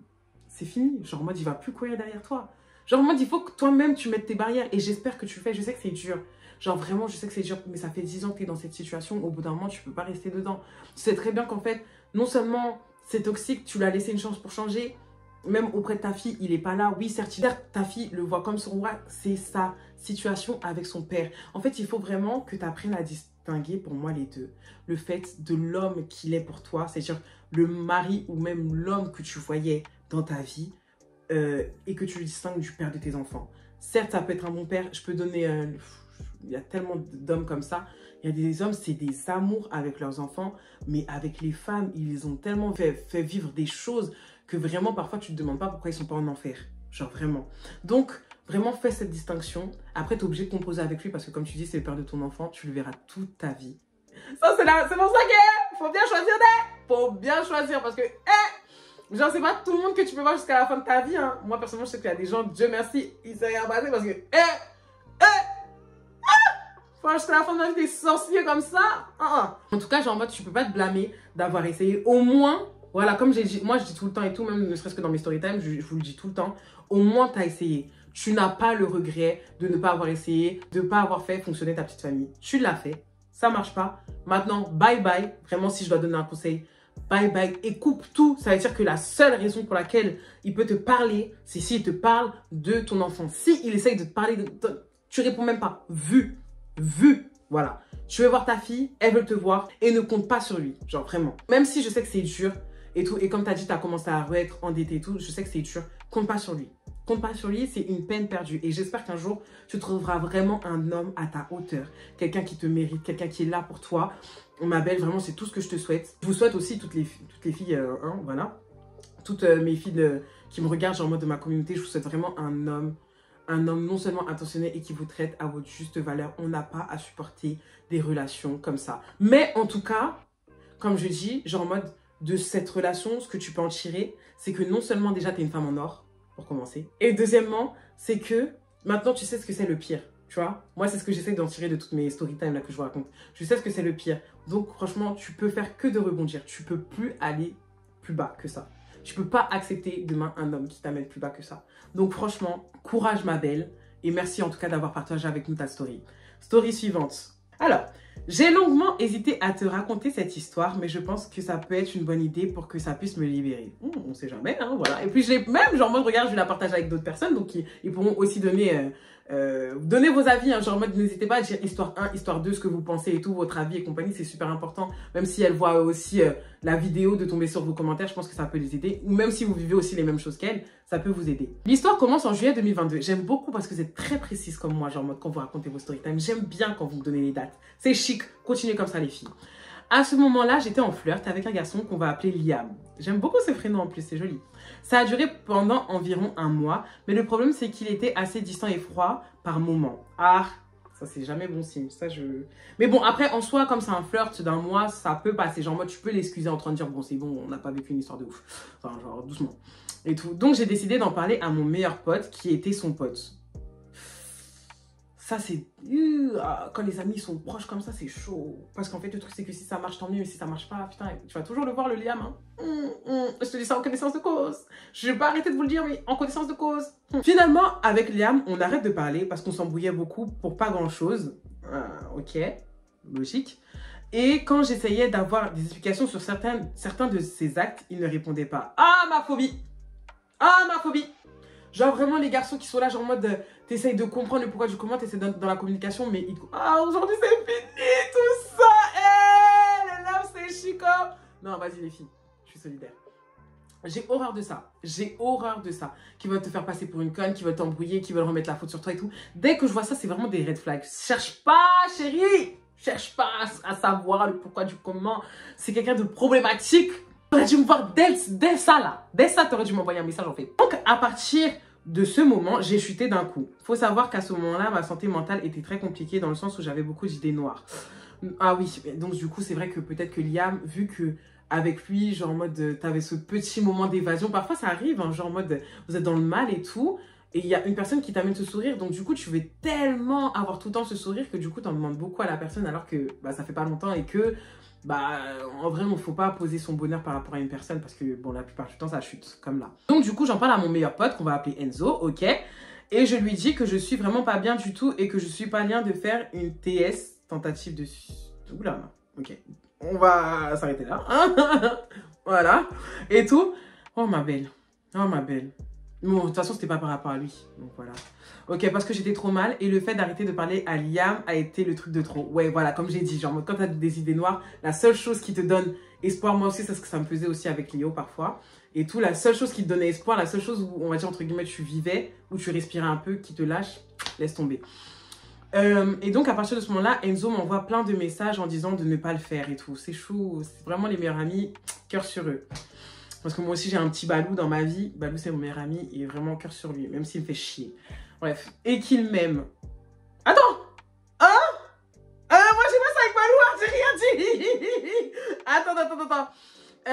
c'est fini. Genre en mode, il va plus courir derrière toi. Genre en mode, il faut que toi-même, tu mettes tes barrières. Et j'espère que tu le fais. Je sais que c'est dur. Genre vraiment, je sais que c'est dur. Mais ça fait 10 ans que tu es dans cette situation. Au bout d'un moment, tu peux pas rester dedans. Tu sais très bien qu'en fait, non seulement c'est toxique, tu lui as laissé une chance pour changer. Même auprès de ta fille, il est pas là. Oui, certes, ta fille le voit comme son roi. C'est sa situation avec son père. En fait, il faut vraiment que tu apprennes à distinguer pour moi les deux. Le fait de l'homme qu'il est pour toi, c'est-à-dire le mari ou même l'homme que tu voyais dans ta vie et que tu le distingues du père de tes enfants. Certes, ça peut être un bon père. Je peux donner... il y a tellement d'hommes comme ça. Il y a des hommes, c'est des amours avec leurs enfants. Mais avec les femmes, ils ont tellement fait vivre des choses que vraiment, parfois, tu ne te demandes pas pourquoi ils ne sont pas en enfer. Genre, vraiment. Donc, vraiment, fais cette distinction. Après, tu es obligé de composer avec lui parce que, comme tu dis, c'est le père de ton enfant. Tu le verras toute ta vie. Ça, c'est pour ça qu'il faut bien choisir faut bien choisir parce que, genre, c'est pas tout le monde que tu peux voir jusqu'à la fin de ta vie. Hein. Moi, personnellement, je sais qu'il y a des gens, Dieu merci, ils s'est rien passé parce que, faut jusqu'à la fin de ma vie des sorciers comme ça. En tout cas, genre, en mode, tu peux pas te blâmer d'avoir essayé au moins, voilà, comme j'ai dit, moi, je dis tout le temps et tout, même ne serait-ce que dans mes story time, je vous le dis tout le temps, au moins, tu as essayé. Tu n'as pas le regret de ne pas avoir essayé, de ne pas avoir fait fonctionner ta petite famille. Tu l'as fait, ça marche pas. Maintenant, bye bye. Vraiment, si je dois donner un conseil, bye bye et coupe tout. Ça veut dire que la seule raison pour laquelle il peut te parler, c'est s'il te parle de ton enfant. S'il essaye de te parler, tu réponds même pas. Vu. Voilà. Tu veux voir ta fille, elle veut te voir et ne compte pas sur lui. Genre vraiment. Même si je sais que c'est dur et tout. Et comme tu as dit, tu as commencé à être endetté et tout. Je sais que c'est dur. Compte pas sur lui. Compte pas sur lui, c'est une peine perdue. Et j'espère qu'un jour, tu trouveras vraiment un homme à ta hauteur. Quelqu'un qui te mérite, quelqu'un qui est là pour toi. Ma belle, vraiment, c'est tout ce que je te souhaite. Je vous souhaite aussi, toutes les filles, voilà. Toutes mes filles qui me regardent, genre en mode de ma communauté, je vous souhaite vraiment un homme non seulement attentionné et qui vous traite à votre juste valeur. On n'a pas à supporter des relations comme ça. Mais en tout cas, comme je dis, genre en mode de cette relation, ce que tu peux en tirer, c'est que non seulement déjà, tu es une femme en or, pour commencer. Et deuxièmement, c'est que maintenant, tu sais ce que c'est le pire. Tu vois, moi, c'est ce que j'essaie d'en tirer de toutes mes story time là que je vous raconte. Je sais ce que c'est le pire. Donc, franchement, tu peux faire que de rebondir. Tu peux plus aller plus bas que ça. Tu peux pas accepter demain un homme qui t'amène plus bas que ça. Donc, franchement, courage, ma belle. Et merci en tout cas d'avoir partagé avec nous ta story. Story suivante. Alors, j'ai longuement hésité à te raconter cette histoire, mais je pense que ça peut être une bonne idée pour que ça puisse me libérer. On sait jamais, hein, voilà. Et puis, je l'ai même, genre, moi, regarde, je vais la partager avec d'autres personnes, donc ils pourront aussi donner vos avis, hein, genre, n'hésitez pas à dire histoire 1, histoire 2, ce que vous pensez et tout, votre avis et compagnie, c'est super important. Même si elles voient aussi la vidéo, de tomber sur vos commentaires, je pense que ça peut les aider. Ou même si vous vivez aussi les mêmes choses qu'elles, ça peut vous aider. L'histoire commence en juillet 2022. J'aime beaucoup parce que vous êtes très précise comme moi, genre, en mode quand vous racontez vos story time. J'aime bien quand vous me donnez les dates. C'est chic. Continuez comme ça, les filles. À ce moment-là, j'étais en flirt avec un garçon qu'on va appeler Liam. J'aime beaucoup ce prénom en plus, c'est joli. Ça a duré pendant environ 1 mois, mais le problème c'est qu'il était assez distant et froid par moments. Ah, ça c'est jamais bon signe, ça je... Mais bon, après en soi, comme c'est un flirt d'1 mois, ça peut passer. Genre moi, tu peux l'excuser en train de dire, bon c'est bon, on n'a pas vécu une histoire de ouf. Enfin, genre doucement. Et tout. Donc j'ai décidé d'en parler à mon meilleur pote qui était son pote. Ça, c'est... quand les amis sont proches comme ça, c'est chaud. Parce qu'en fait, le truc, c'est que si ça marche, tant mieux. Mais si ça marche pas, putain, tu vas toujours le voir, le Liam. Hein. Je te dis ça en connaissance de cause. Je vais pas arrêter de vous le dire, mais en connaissance de cause. Finalement, avec Liam, on arrête de parler parce qu'on s'embrouillait beaucoup pour pas grand-chose. Ok, logique. Et quand j'essayais d'avoir des explications sur certains de ses actes, il ne répondait pas. Ah, ma phobie! Ah, ma phobie! Genre vraiment les garçons qui sont là, genre en mode, t'essayes de comprendre le pourquoi du comment, t'essayes dans la communication, mais ah, aujourd'hui c'est fini, tout ça! Les love, c'est chico! Non, vas-y les filles, je suis solidaire. J'ai horreur de ça. J'ai horreur de ça. Qui veulent te faire passer pour une conne, qui veulent t'embrouiller, qui veulent remettre la faute sur toi et tout. Dès que je vois ça, c'est vraiment des red flags. Cherche pas, chérie! Cherche pas à savoir le pourquoi du comment. C'est quelqu'un de problématique. T'aurais dû me voir dès ça là. Dès ça, t'aurais dû m'envoyer un message en fait. Donc à partir de ce moment, j'ai chuté d'un coup. Faut savoir qu'à ce moment-là, ma santé mentale était très compliquée dans le sens où j'avais beaucoup d'idées noires. Ah oui, donc du coup, c'est vrai que peut-être que Liam, vu que avec lui, genre en mode, t'avais ce petit moment d'évasion. Parfois, ça arrive, hein, genre en mode, vous êtes dans le mal et tout. Et il y a une personne qui t'amène ce sourire. Donc, du coup, tu veux tellement avoir tout le temps ce sourire que du coup, t'en demandes beaucoup à la personne alors que bah, ça fait pas longtemps et que, bah, en vrai, il ne faut pas poser son bonheur par rapport à une personne parce que, bon, la plupart du temps, ça chute, comme là. Donc, du coup, j'en parle à mon meilleur pote qu'on va appeler Enzo, ok? Et je lui dis que je suis vraiment pas bien du tout et que je suis pas bien de faire une TS, tentative de... Oula, ok. On va s'arrêter là. Voilà. Et tout. Oh, ma belle. Oh, ma belle. Bon, de toute façon, c'était pas par rapport à lui. Donc voilà. Ok, parce que j'étais trop mal. Et le fait d'arrêter de parler à Liam a été le truc de trop. Ouais, voilà, comme j'ai dit. Genre, quand t'as des idées noires, la seule chose qui te donne espoir, moi aussi, c'est ce que ça me faisait aussi avec Léo parfois. Et tout, la seule chose qui te donnait espoir, la seule chose où, on va dire, entre guillemets, tu vivais, où tu respirais un peu, qui te lâche, laisse tomber. Et donc, à partir de ce moment-là, Enzo m'envoie plein de messages en disant de ne pas le faire et tout. C'est chou. C'est vraiment les meilleurs amis, cœur sur eux. Parce que moi aussi, j'ai un petit Balou dans ma vie. Balou, c'est mon meilleur ami. Il est vraiment cœur sur lui, même s'il me fait chier. Bref. Et qu'il m'aime. Attends! Hein? Moi, j'ai pas ça avec Balou, hein, j'ai rien dit. Attends.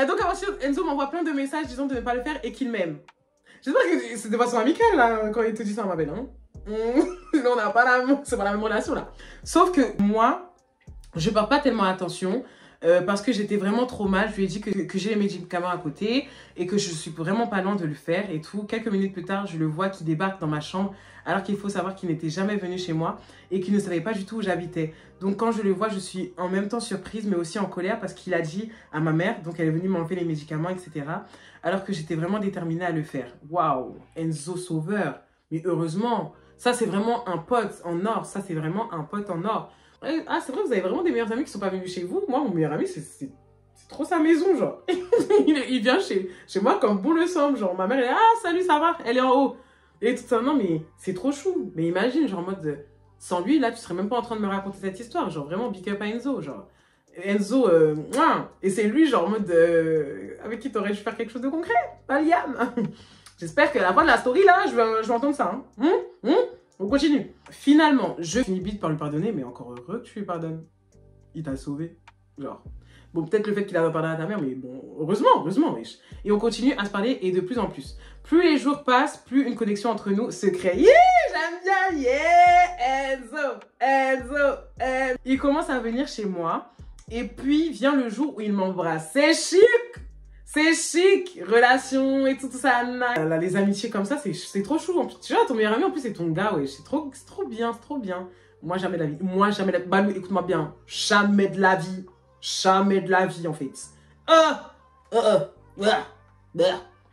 Donc, à partir, Enzo m'envoie plein de messages disant de ne pas le faire et qu'il m'aime. J'espère que c'est de façon amicale, là, quand il te dit ça, ma belle, hein? Sinon, on n'a pas c'est pas la même relation, là. Sauf que moi, je porte pas tellement attention. Parce que j'étais vraiment trop mal, je lui ai dit que j'ai les médicaments à côté et que je suis vraiment pas loin de le faire et tout. Quelques minutes plus tard, je le vois qui débarque dans ma chambre alors qu'il faut savoir qu'il n'était jamais venu chez moi et qu'il ne savait pas du tout où j'habitais. Donc quand je le vois, je suis en même temps surprise mais aussi en colère parce qu'il a dit à ma mère, donc elle est venue m'enlever les médicaments, etc. Alors que j'étais vraiment déterminée à le faire. Waouh, Enzo sauveur. Mais heureusement, ça c'est vraiment un pote en or, ça c'est vraiment un pote en or. Ah, c'est vrai, vous avez vraiment des meilleurs amis qui sont pas venus chez vous. Moi, mon meilleur ami, c'est trop sa maison, genre. il vient chez moi comme bon le semble. Genre, ma mère, elle est, ah, salut, ça va? Elle est en haut. Et tout ça, non, mais c'est trop chou. Mais imagine, genre, en mode, sans lui, là, tu serais même pas en train de me raconter cette histoire. Genre, vraiment, big up à Enzo, genre. Enzo, et c'est lui, genre, en mode, avec qui t'aurais dû faire quelque chose de concret. Pas Liam. J'espère qu'à la fin de la story, là, je vais entendre ça, hein. On continue. Finalement, je finis vite par lui pardonner, mais encore heureux que tu lui pardonnes. Il t'a sauvé. Genre. Bon, peut-être le fait qu'il a pardonné à ta mère, mais bon, heureusement, wesh. Et on continue à se parler et de plus en plus. Plus les jours passent, plus une connexion entre nous se crée. Yeah, j'aime bien, yeah, Enzo. Il commence à venir chez moi. Et puis vient le jour où il m'embrasse. C'est chic! C'est chic, relation et tout ça. Là, les amitiés comme ça, c'est trop chou. Tu vois, ton meilleur ami, en plus, c'est ton gars, ouais. C'est trop bien, c'est trop bien. Moi, jamais de la vie. Moi, jamais de la vie. Balou, écoute-moi bien. Jamais de la vie. Jamais de la vie, en fait.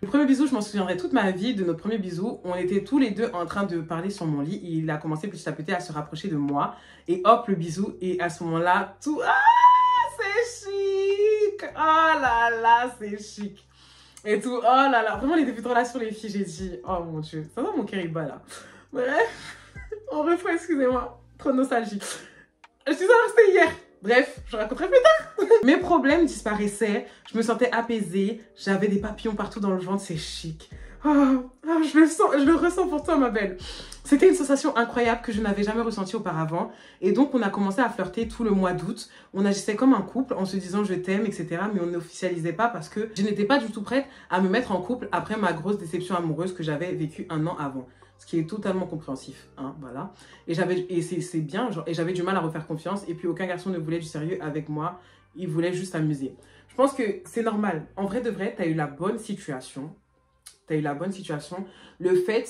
Le premier bisou, je m'en souviendrai toute ma vie de notre premier bisou. On était tous les deux en train de parler sur mon lit. Il a commencé petit à petit à se rapprocher de moi. Et hop, le bisou. Et à ce moment-là, tout... Ah, c'est chic. Oh là là, c'est chic. Et tout, oh là là. Vraiment, les débuts de relation, les filles, j'ai dit, oh mon Dieu. Ça va, mon cœur, il bat là. Bref, on refait, excusez-moi. Trop de nostalgie. Je suis c'était hier. Bref, je raconterai plus tard. Mes problèmes disparaissaient, je me sentais apaisée, j'avais des papillons partout dans le ventre, c'est chic. Je le ressens pour toi, ma belle. C'était une sensation incroyable que je n'avais jamais ressentie auparavant. Et donc, on a commencé à flirter tout le mois d'août. On agissait comme un couple en se disant je t'aime, etc. Mais on n'officialisait pas parce que je n'étais pas du tout prête à me mettre en couple après ma grosse déception amoureuse que j'avais vécue 1 an avant. Ce qui est totalement compréhensif, hein, voilà. Et c'est bien, genre, et j'avais du mal à refaire confiance. Et puis, aucun garçon ne voulait du sérieux avec moi. Il voulait juste s'amuser. Je pense que c'est normal. En vrai de vrai, tu as eu la bonne situation. Tu as eu la bonne situation. Le fait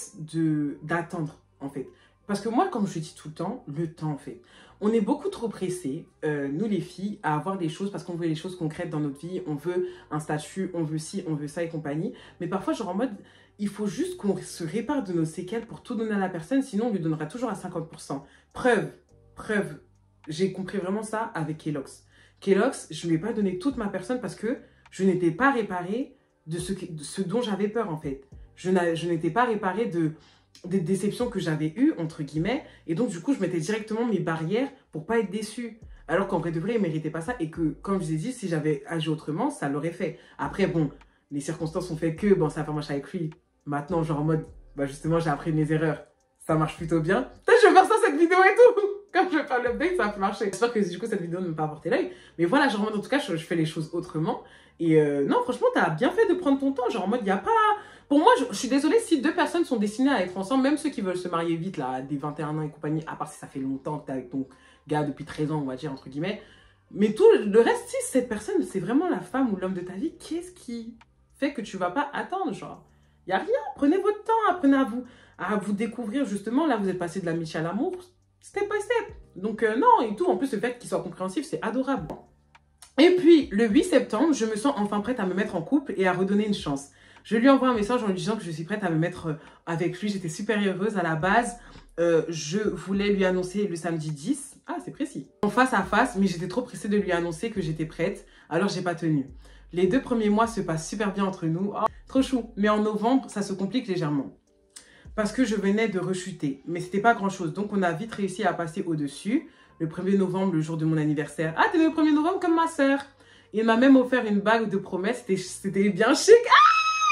d'attendre, en fait. Parce que moi, comme je dis tout le temps, en fait. On est beaucoup trop pressés, nous les filles, à avoir des choses parce qu'on veut les choses concrètes dans notre vie. On veut un statut, on veut ci, on veut ça et compagnie. Mais parfois, genre en mode, il faut juste qu'on se répare de nos séquelles pour tout donner à la personne. Sinon, on lui donnera toujours à 50%. Preuve. J'ai compris vraiment ça avec Kellogg's. Kellogg's, je ne lui ai pas donné toute ma personne parce que je n'étais pas réparée de ce dont j'avais peur, en fait. Je n'étais pas réparée des déceptions que j'avais eues, entre guillemets. Et donc, du coup, je mettais directement mes barrières pour pas être déçue. Alors qu'en vrai de vrai, il ne méritait pas ça. Et que, comme je vous ai dit, si j'avais agi autrement, ça l'aurait fait. Après, bon, les circonstances ont fait que, bon, ça n'a pas marché avec lui. Maintenant, genre en mode, bah justement, j'ai appris mes erreurs. Ça marche plutôt bien. Peut-être je vais faire ça, cette vidéo et tout. Comme je vais faire l'update, ça va plus marcher. J'espère que du coup, cette vidéo ne m'a pas apporté l'œil. Mais voilà, genre en mode, en tout cas, je fais les choses autrement. Et non, franchement, t'as bien fait de prendre ton temps. Genre en mode, il n'y a pas... Pour moi, je suis désolée si deux personnes sont destinées à être ensemble, même ceux qui veulent se marier vite, là, des 21 ans et compagnie, à part si ça fait longtemps que t'es avec ton gars depuis 13 ans, on va dire, entre guillemets. Mais tout le reste, si cette personne, c'est vraiment la femme ou l'homme de ta vie, qu'est-ce qui fait que tu vas pas attendre, genre? Il n'y a rien. Prenez votre temps, apprenez à vous découvrir, justement. Là, vous êtes passé de l'amitié à l'amour, step by step. Donc, non, et tout. En plus, le fait qu'il soit compréhensif, c'est adorable. Et puis, le 8 septembre, je me sens enfin prête à me mettre en couple et à redonner une chance. Je lui envoie un message en lui disant que je suis prête à me mettre avec lui. J'étais super heureuse à la base. Je voulais lui annoncer le samedi 10. Ah, c'est précis. En face à face, mais j'étais trop pressée de lui annoncer que j'étais prête. Alors, j'ai pas tenu. Les 2 premiers mois se passent super bien entre nous. Oh, trop chou. Mais en novembre, ça se complique légèrement. Parce que je venais de rechuter. Mais c'était pas grand chose. Donc, on a vite réussi à passer au-dessus. Le 1er novembre, le jour de mon anniversaire. Ah, t'es le 1er novembre comme ma soeur. Il m'a même offert une bague de promesse. C'était bien chic. Ah,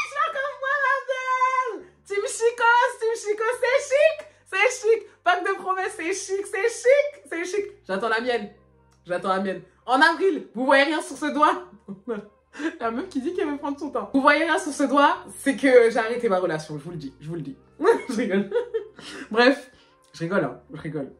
je suis encore moi, ma belle. Team Chico, c'est chic. Bague de promesse, c'est chic. J'attends la mienne. En avril, vous voyez rien sur ce doigt? La meuf qui dit qu'elle veut prendre son temps. Vous voyez rien sur ce doigt, c'est que j'ai arrêté ma relation, je vous le dis. Je rigole. Bref, je rigole.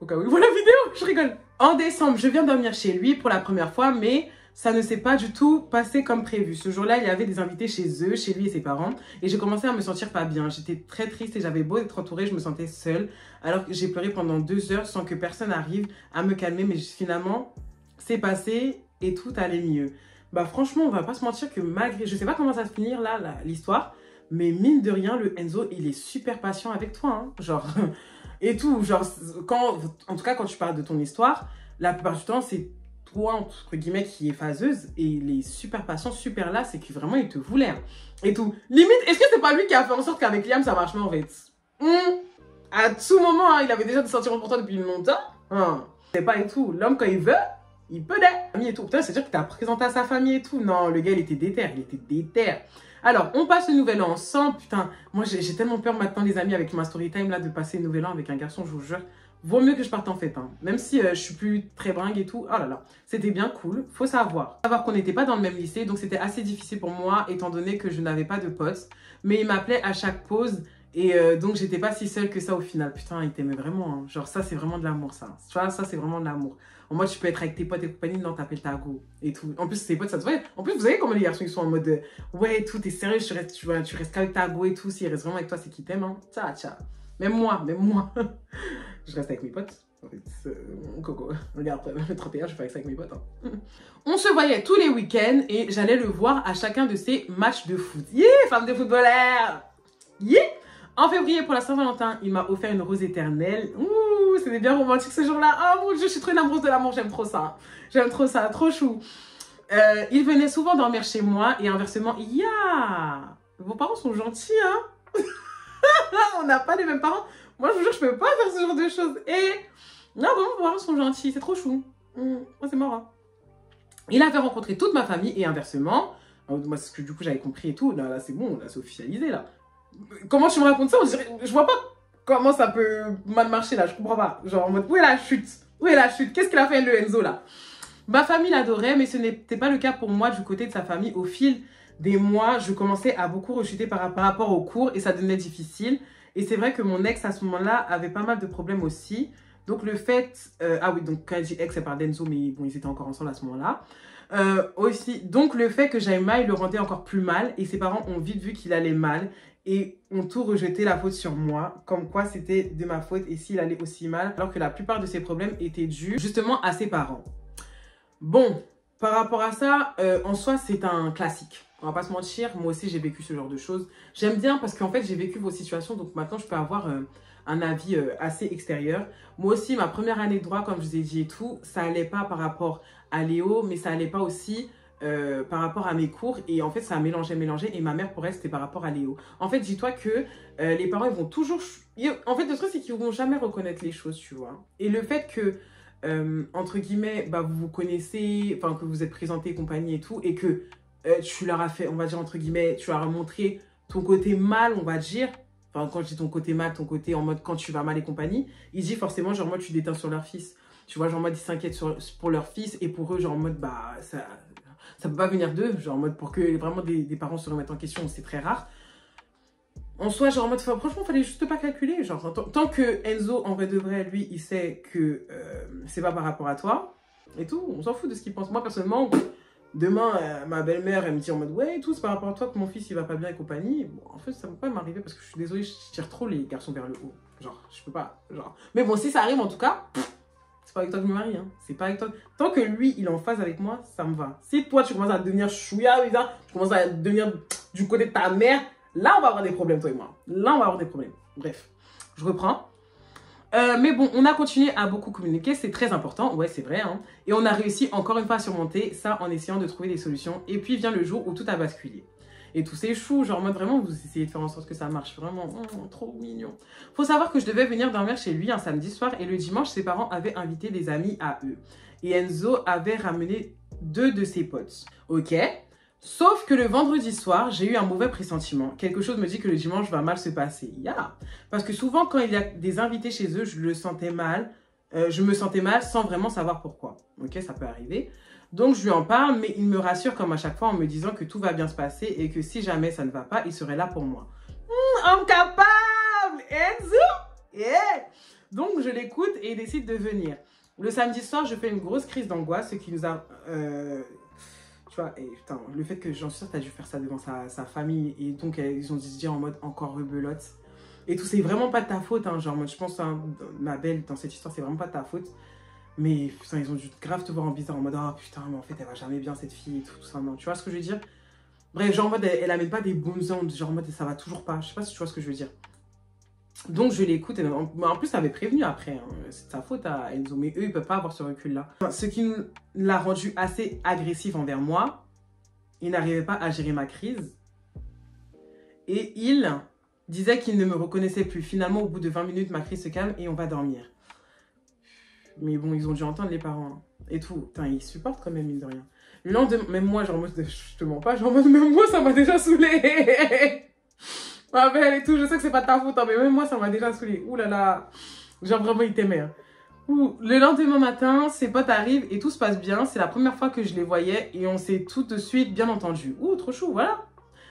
Au cas où il voit la vidéo, je rigole. En décembre, je viens dormir chez lui pour la première fois, mais ça ne s'est pas du tout passé comme prévu. Ce jour-là, il y avait des invités chez eux, chez lui et ses parents, et j'ai commencé à me sentir pas bien. J'étais très triste et j'avais beau être entourée, je me sentais seule, alors que j'ai pleuré pendant 2 heures sans que personne arrive à me calmer, mais finalement, c'est passé et tout allait mieux. Bah franchement, on va pas se mentir que malgré... Je sais pas comment ça va se finir là, l'histoire, mais mine de rien, le Enzo, il est super patient avec toi, hein, genre... et tout, genre, en tout cas, quand tu parles de ton histoire, la plupart du temps, c'est toi, entre guillemets, qui est phaseuse, et il est super patient, super là, c'est que vraiment, il te voulait, hein, et tout. Limite, est-ce que c'est pas lui qui a fait en sorte qu'avec Liam, ça marche pas, en fait? À tout moment, hein, il avait déjà des sentiments pour toi depuis longtemps, hein. C'est pas et tout, l'homme, quand il veut... Il peut d'être famille et tout. Putain, c'est-à-dire que t'as présenté à sa famille et tout. Non, le gars, il était déter. Alors, on passe le nouvel an ensemble. Putain, moi, j'ai tellement peur maintenant, les amis, avec ma story time, là, de passer le nouvel an avec un garçon, je vous jure. Vaut mieux que je parte en fête, hein. Même si je suis plus très bringue et tout. Oh là là, c'était bien cool. Faut savoir qu'on n'était pas dans le même lycée. Donc, c'était assez difficile pour moi, étant donné que je n'avais pas de potes. Mais il m'appelait à chaque pause. Et donc, j'étais pas si seule que ça au final. Putain, il t'aimait vraiment, hein. Genre, ça, c'est vraiment de l'amour, ça. Tu vois, ça, c'est vraiment de l'amour. En mode, tu peux être avec tes potes et compagnie, non, t'appelles ta go et tout. En plus, tes potes, ça te voit. En plus, vous savez comment les garçons, ils sont en mode, ouais, tout, t'es sérieux, tu restes qu'avec ta go et tout. S'ils restent vraiment avec toi, c'est qu'ils t'aiment, hein. Tcha. Même moi. Je reste avec mes potes. En fait, coco. Regarde, après le 31, je fais ça avec mes potes, hein. On se voyait tous les week-ends et j'allais le voir à chacun de ses matchs de foot. Yeah, femme de footballeur. Yeah. En février, pour la Saint-Valentin, il m'a offert une rose éternelle. Ouh, c'était bien romantique ce jour-là. Oh mon Dieu, je suis trop une amoureuse de l'amour, j'aime trop ça. Trop chou. Il venait souvent dormir chez moi et inversement, vos parents sont gentils, hein. On n'a pas les mêmes parents. Moi, je vous jure, je peux pas faire ce genre de choses. Et non, vraiment, vos parents sont gentils, c'est trop chou. C'est marrant. Il avait rencontré toute ma famille et inversement. Moi, c'est ce que du coup, j'avais compris et tout. Là c'est bon, là, c'est officialisé, là. Comment tu me racontes ça? On dirait, je vois pas comment ça peut mal marcher là, je comprends pas. Genre en mode, où est la chute? Qu'est-ce qu'il a fait le Enzo là? Ma famille l'adorait, mais ce n'était pas le cas pour moi du côté de sa famille. Au fil des mois, je commençais à beaucoup rechuter par rapport aux cours et ça devenait difficile. Et c'est vrai que mon ex à ce moment-là avait pas mal de problèmes aussi. Donc le fait... ah oui, donc quand elle dit ex, elle parle d'Enzo, mais bon, ils étaient encore ensemble à ce moment-là. Aussi, donc le fait que j'aille mal, il le rendait encore plus mal. Et ses parents ont vite vu qu'il allait mal. Et ont tout rejeté la faute sur moi. Comme quoi c'était de ma faute et s'il allait aussi mal. Alors que la plupart de ses problèmes étaient dus justement à ses parents. Bon, par rapport à ça, en soi c'est un classique. On va pas se mentir, moi aussi j'ai vécu ce genre de choses. J'aime bien parce qu'en fait j'ai vécu vos situations. Donc maintenant je peux avoir un avis assez extérieur. Moi aussi, ma première année de droit, comme je vous ai dit et tout, ça allait pas par rapport à Léo, mais ça allait pas aussi par rapport à mes cours. Et en fait, ça a mélangé. Et ma mère, pour elle, c'était par rapport à Léo. En fait, dis-toi que les parents, ils vont toujours... En fait, le truc, c'est qu'ils vont jamais reconnaître les choses, tu vois. Et le fait que, entre guillemets, bah, vous vous connaissez, enfin, que vous êtes présentés, compagnie et tout, et que tu leur as fait, on va dire, entre guillemets, tu leur as montré ton côté mal, on va dire. Enfin, quand je dis ton côté mal, ton côté en mode quand tu vas mal et compagnie, ils disent forcément, genre, moi, tu déteins sur leur fils. Tu vois, genre, en mode, ils s'inquiètent pour leur fils et pour eux, genre, en mode, bah, ça peut pas venir d'eux, genre, en mode, pour que vraiment des parents se remettent en question, c'est très rare. En soi, genre, en mode, franchement, fallait juste pas calculer. Genre, tant que Enzo, en vrai de vrai, lui, il sait que c'est pas par rapport à toi et tout, on s'en fout de ce qu'il pense. Moi, personnellement, demain, ma belle-mère, elle me dit en mode, ouais, tout, c'est par rapport à toi que mon fils, il va pas bien et compagnie. Bon, en fait, ça peut pas m'arriver parce que je suis désolée, je tire trop les garçons vers le haut. Genre, je peux pas, genre. Mais bon, si ça arrive, en tout cas, c'est pas avec toi que je me marie, hein. C'est pas avec toi. Tant que lui, il est en phase avec moi, ça me va. Si toi, tu commences à devenir chouïa, tu commences à devenir du côté de ta mère, là, on va avoir des problèmes, toi et moi. Là, on va avoir des problèmes. Bref, je reprends. Mais bon, on a continué à beaucoup communiquer, c'est très important, ouais c'est vrai, hein. Et on a réussi encore une fois à surmonter ça en essayant de trouver des solutions. Et puis vient le jour où tout a basculé. Et tout c'est chou, genre en mode vraiment vous essayez de faire en sorte que ça marche, vraiment, trop mignon. Faut savoir que je devais venir dormir chez lui un samedi soir et le dimanche ses parents avaient invité des amis à eux. Et Enzo avait ramené 2 de ses potes, ok? Sauf que le vendredi soir, j'ai eu un mauvais pressentiment. Quelque chose me dit que le dimanche va mal se passer. Parce que souvent, quand il y a des invités chez eux, je me sentais mal sans vraiment savoir pourquoi. Ok, ça peut arriver. Donc, je lui en parle, mais il me rassure comme à chaque fois en me disant que tout va bien se passer et que si jamais ça ne va pas, il serait là pour moi. Homme capable! Enzo! Yeah! Donc, je l'écoute et il décide de venir. Le samedi soir, je fais une grosse crise d'angoisse, ce qui nous a... tu vois, et putain, le fait que j'en suis sûre, t'as dû faire ça devant sa famille et donc ils ont dû se dire en mode encore rebelote. Et tout, c'est vraiment pas de ta faute, hein, genre, moi, je pense, hein, ma belle, dans cette histoire, c'est vraiment pas de ta faute. Mais putain, ils ont dû grave te voir en bizarre, en mode, ah putain, mais en fait, elle va jamais bien cette fille et tout ça, non, tu vois ce que je veux dire? Bref, genre en mode, elle amène pas des bonnes ondes, genre en mode, ça va toujours pas, je sais pas si tu vois ce que je veux dire. Donc je l'écoute, en plus ça avait prévenu après, hein. C'est de sa faute à Enzo, mais eux ils peuvent pas avoir ce recul là. Ce qui l'a rendu assez agressif envers moi, il n'arrivait pas à gérer ma crise et il disait qu'il ne me reconnaissait plus. Finalement au bout de 20 minutes ma crise se calme et on va dormir. Mais bon ils ont dû entendre les parents, hein, et tout, putain ils supportent quand même mine de rien. Le lendemain, même moi genre je te mens pas, genre même moi ça m'a déjà saoulé. Ma belle et tout, je sais que c'est pas de ta faute, hein, mais même moi, ça m'a déjà saoulé. Ouh là là, genre vraiment, il t'aimait. Hein. Le lendemain matin, ses potes arrivent et tout se passe bien. C'est la première fois que je les voyais et on s'est tout de suite bien entendu. Ouh, trop chou, voilà.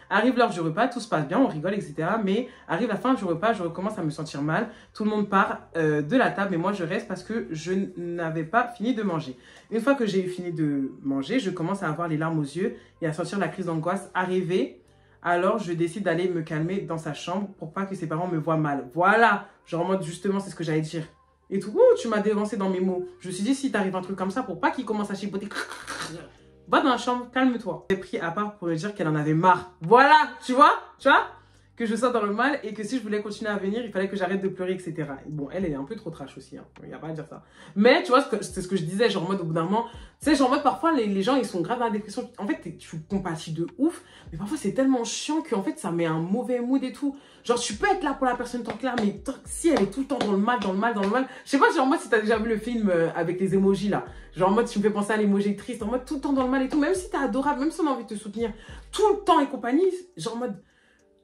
Arrive l'heure du repas, tout se passe bien, on rigole, etc. Mais arrive la fin du repas, je recommence à me sentir mal. Tout le monde part de la table et moi, je reste parce que je n'avais pas fini de manger. Une fois que j'ai fini de manger, je commence à avoir les larmes aux yeux et à sentir la crise d'angoisse arriver. Alors, je décide d'aller me calmer dans sa chambre pour pas que ses parents me voient mal. Voilà, genre en mode justement, c'est ce que j'allais dire. Et tout, ouh, tu m'as dévancé dans mes mots. Je me suis dit, si t'arrives un truc comme ça, pour pas qu'il commence à chipoter, va dans la chambre, calme-toi. J'ai pris à part pour me dire qu'elle en avait marre. Voilà, tu vois, que je sois dans le mal et que si je voulais continuer à venir, il fallait que j'arrête de pleurer, etc. Et bon, elle est un peu trop trash aussi, hein. Il n'y a pas à dire ça. Mais tu vois, c'est ce que je disais, genre en mode au bout d'un moment, tu sais, genre en mode parfois les gens ils sont grave dans la dépression. En fait, tu compatis de ouf, mais parfois c'est tellement chiant qu'en fait ça met un mauvais mood et tout. Genre tu peux être là pour la personne tant clair, mais si elle est tout le temps dans le mal, je sais pas, genre en mode si t'as déjà vu le film avec les emojis là, genre en mode tu me fais penser à l'emoji triste, en mode tout le temps dans le mal et tout, même si t'es adorable, même si on a envie de te soutenir, tout le temps et compagnie, genre en mode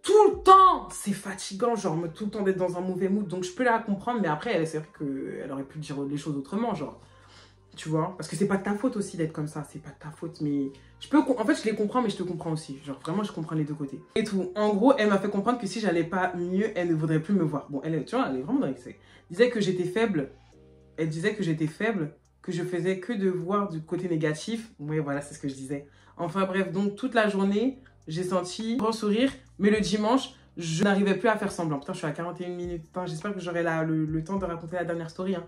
tout le temps, c'est fatigant, genre tout le temps d'être dans un mauvais mood, donc je peux la comprendre, mais après, c'est vrai qu'elle aurait pu dire les choses autrement, genre, tu vois, parce que c'est pas de ta faute aussi d'être comme ça, c'est pas de ta faute, mais en fait, je les comprends, mais je te comprends aussi, genre, vraiment, je comprends les deux côtés. Et tout, en gros, elle m'a fait comprendre que si j'allais pas mieux, elle ne voudrait plus me voir. Bon, elle, tu vois, elle est vraiment dans l'excès. Elle disait que j'étais faible, que je faisais que de voir du côté négatif. Oui, voilà, c'est ce que je disais. Enfin bref, donc toute la journée, j'ai senti un grand sourire, mais le dimanche, je n'arrivais plus à faire semblant. Putain, je suis à 41 minutes. J'espère que j'aurai le temps de raconter la dernière story. Hein.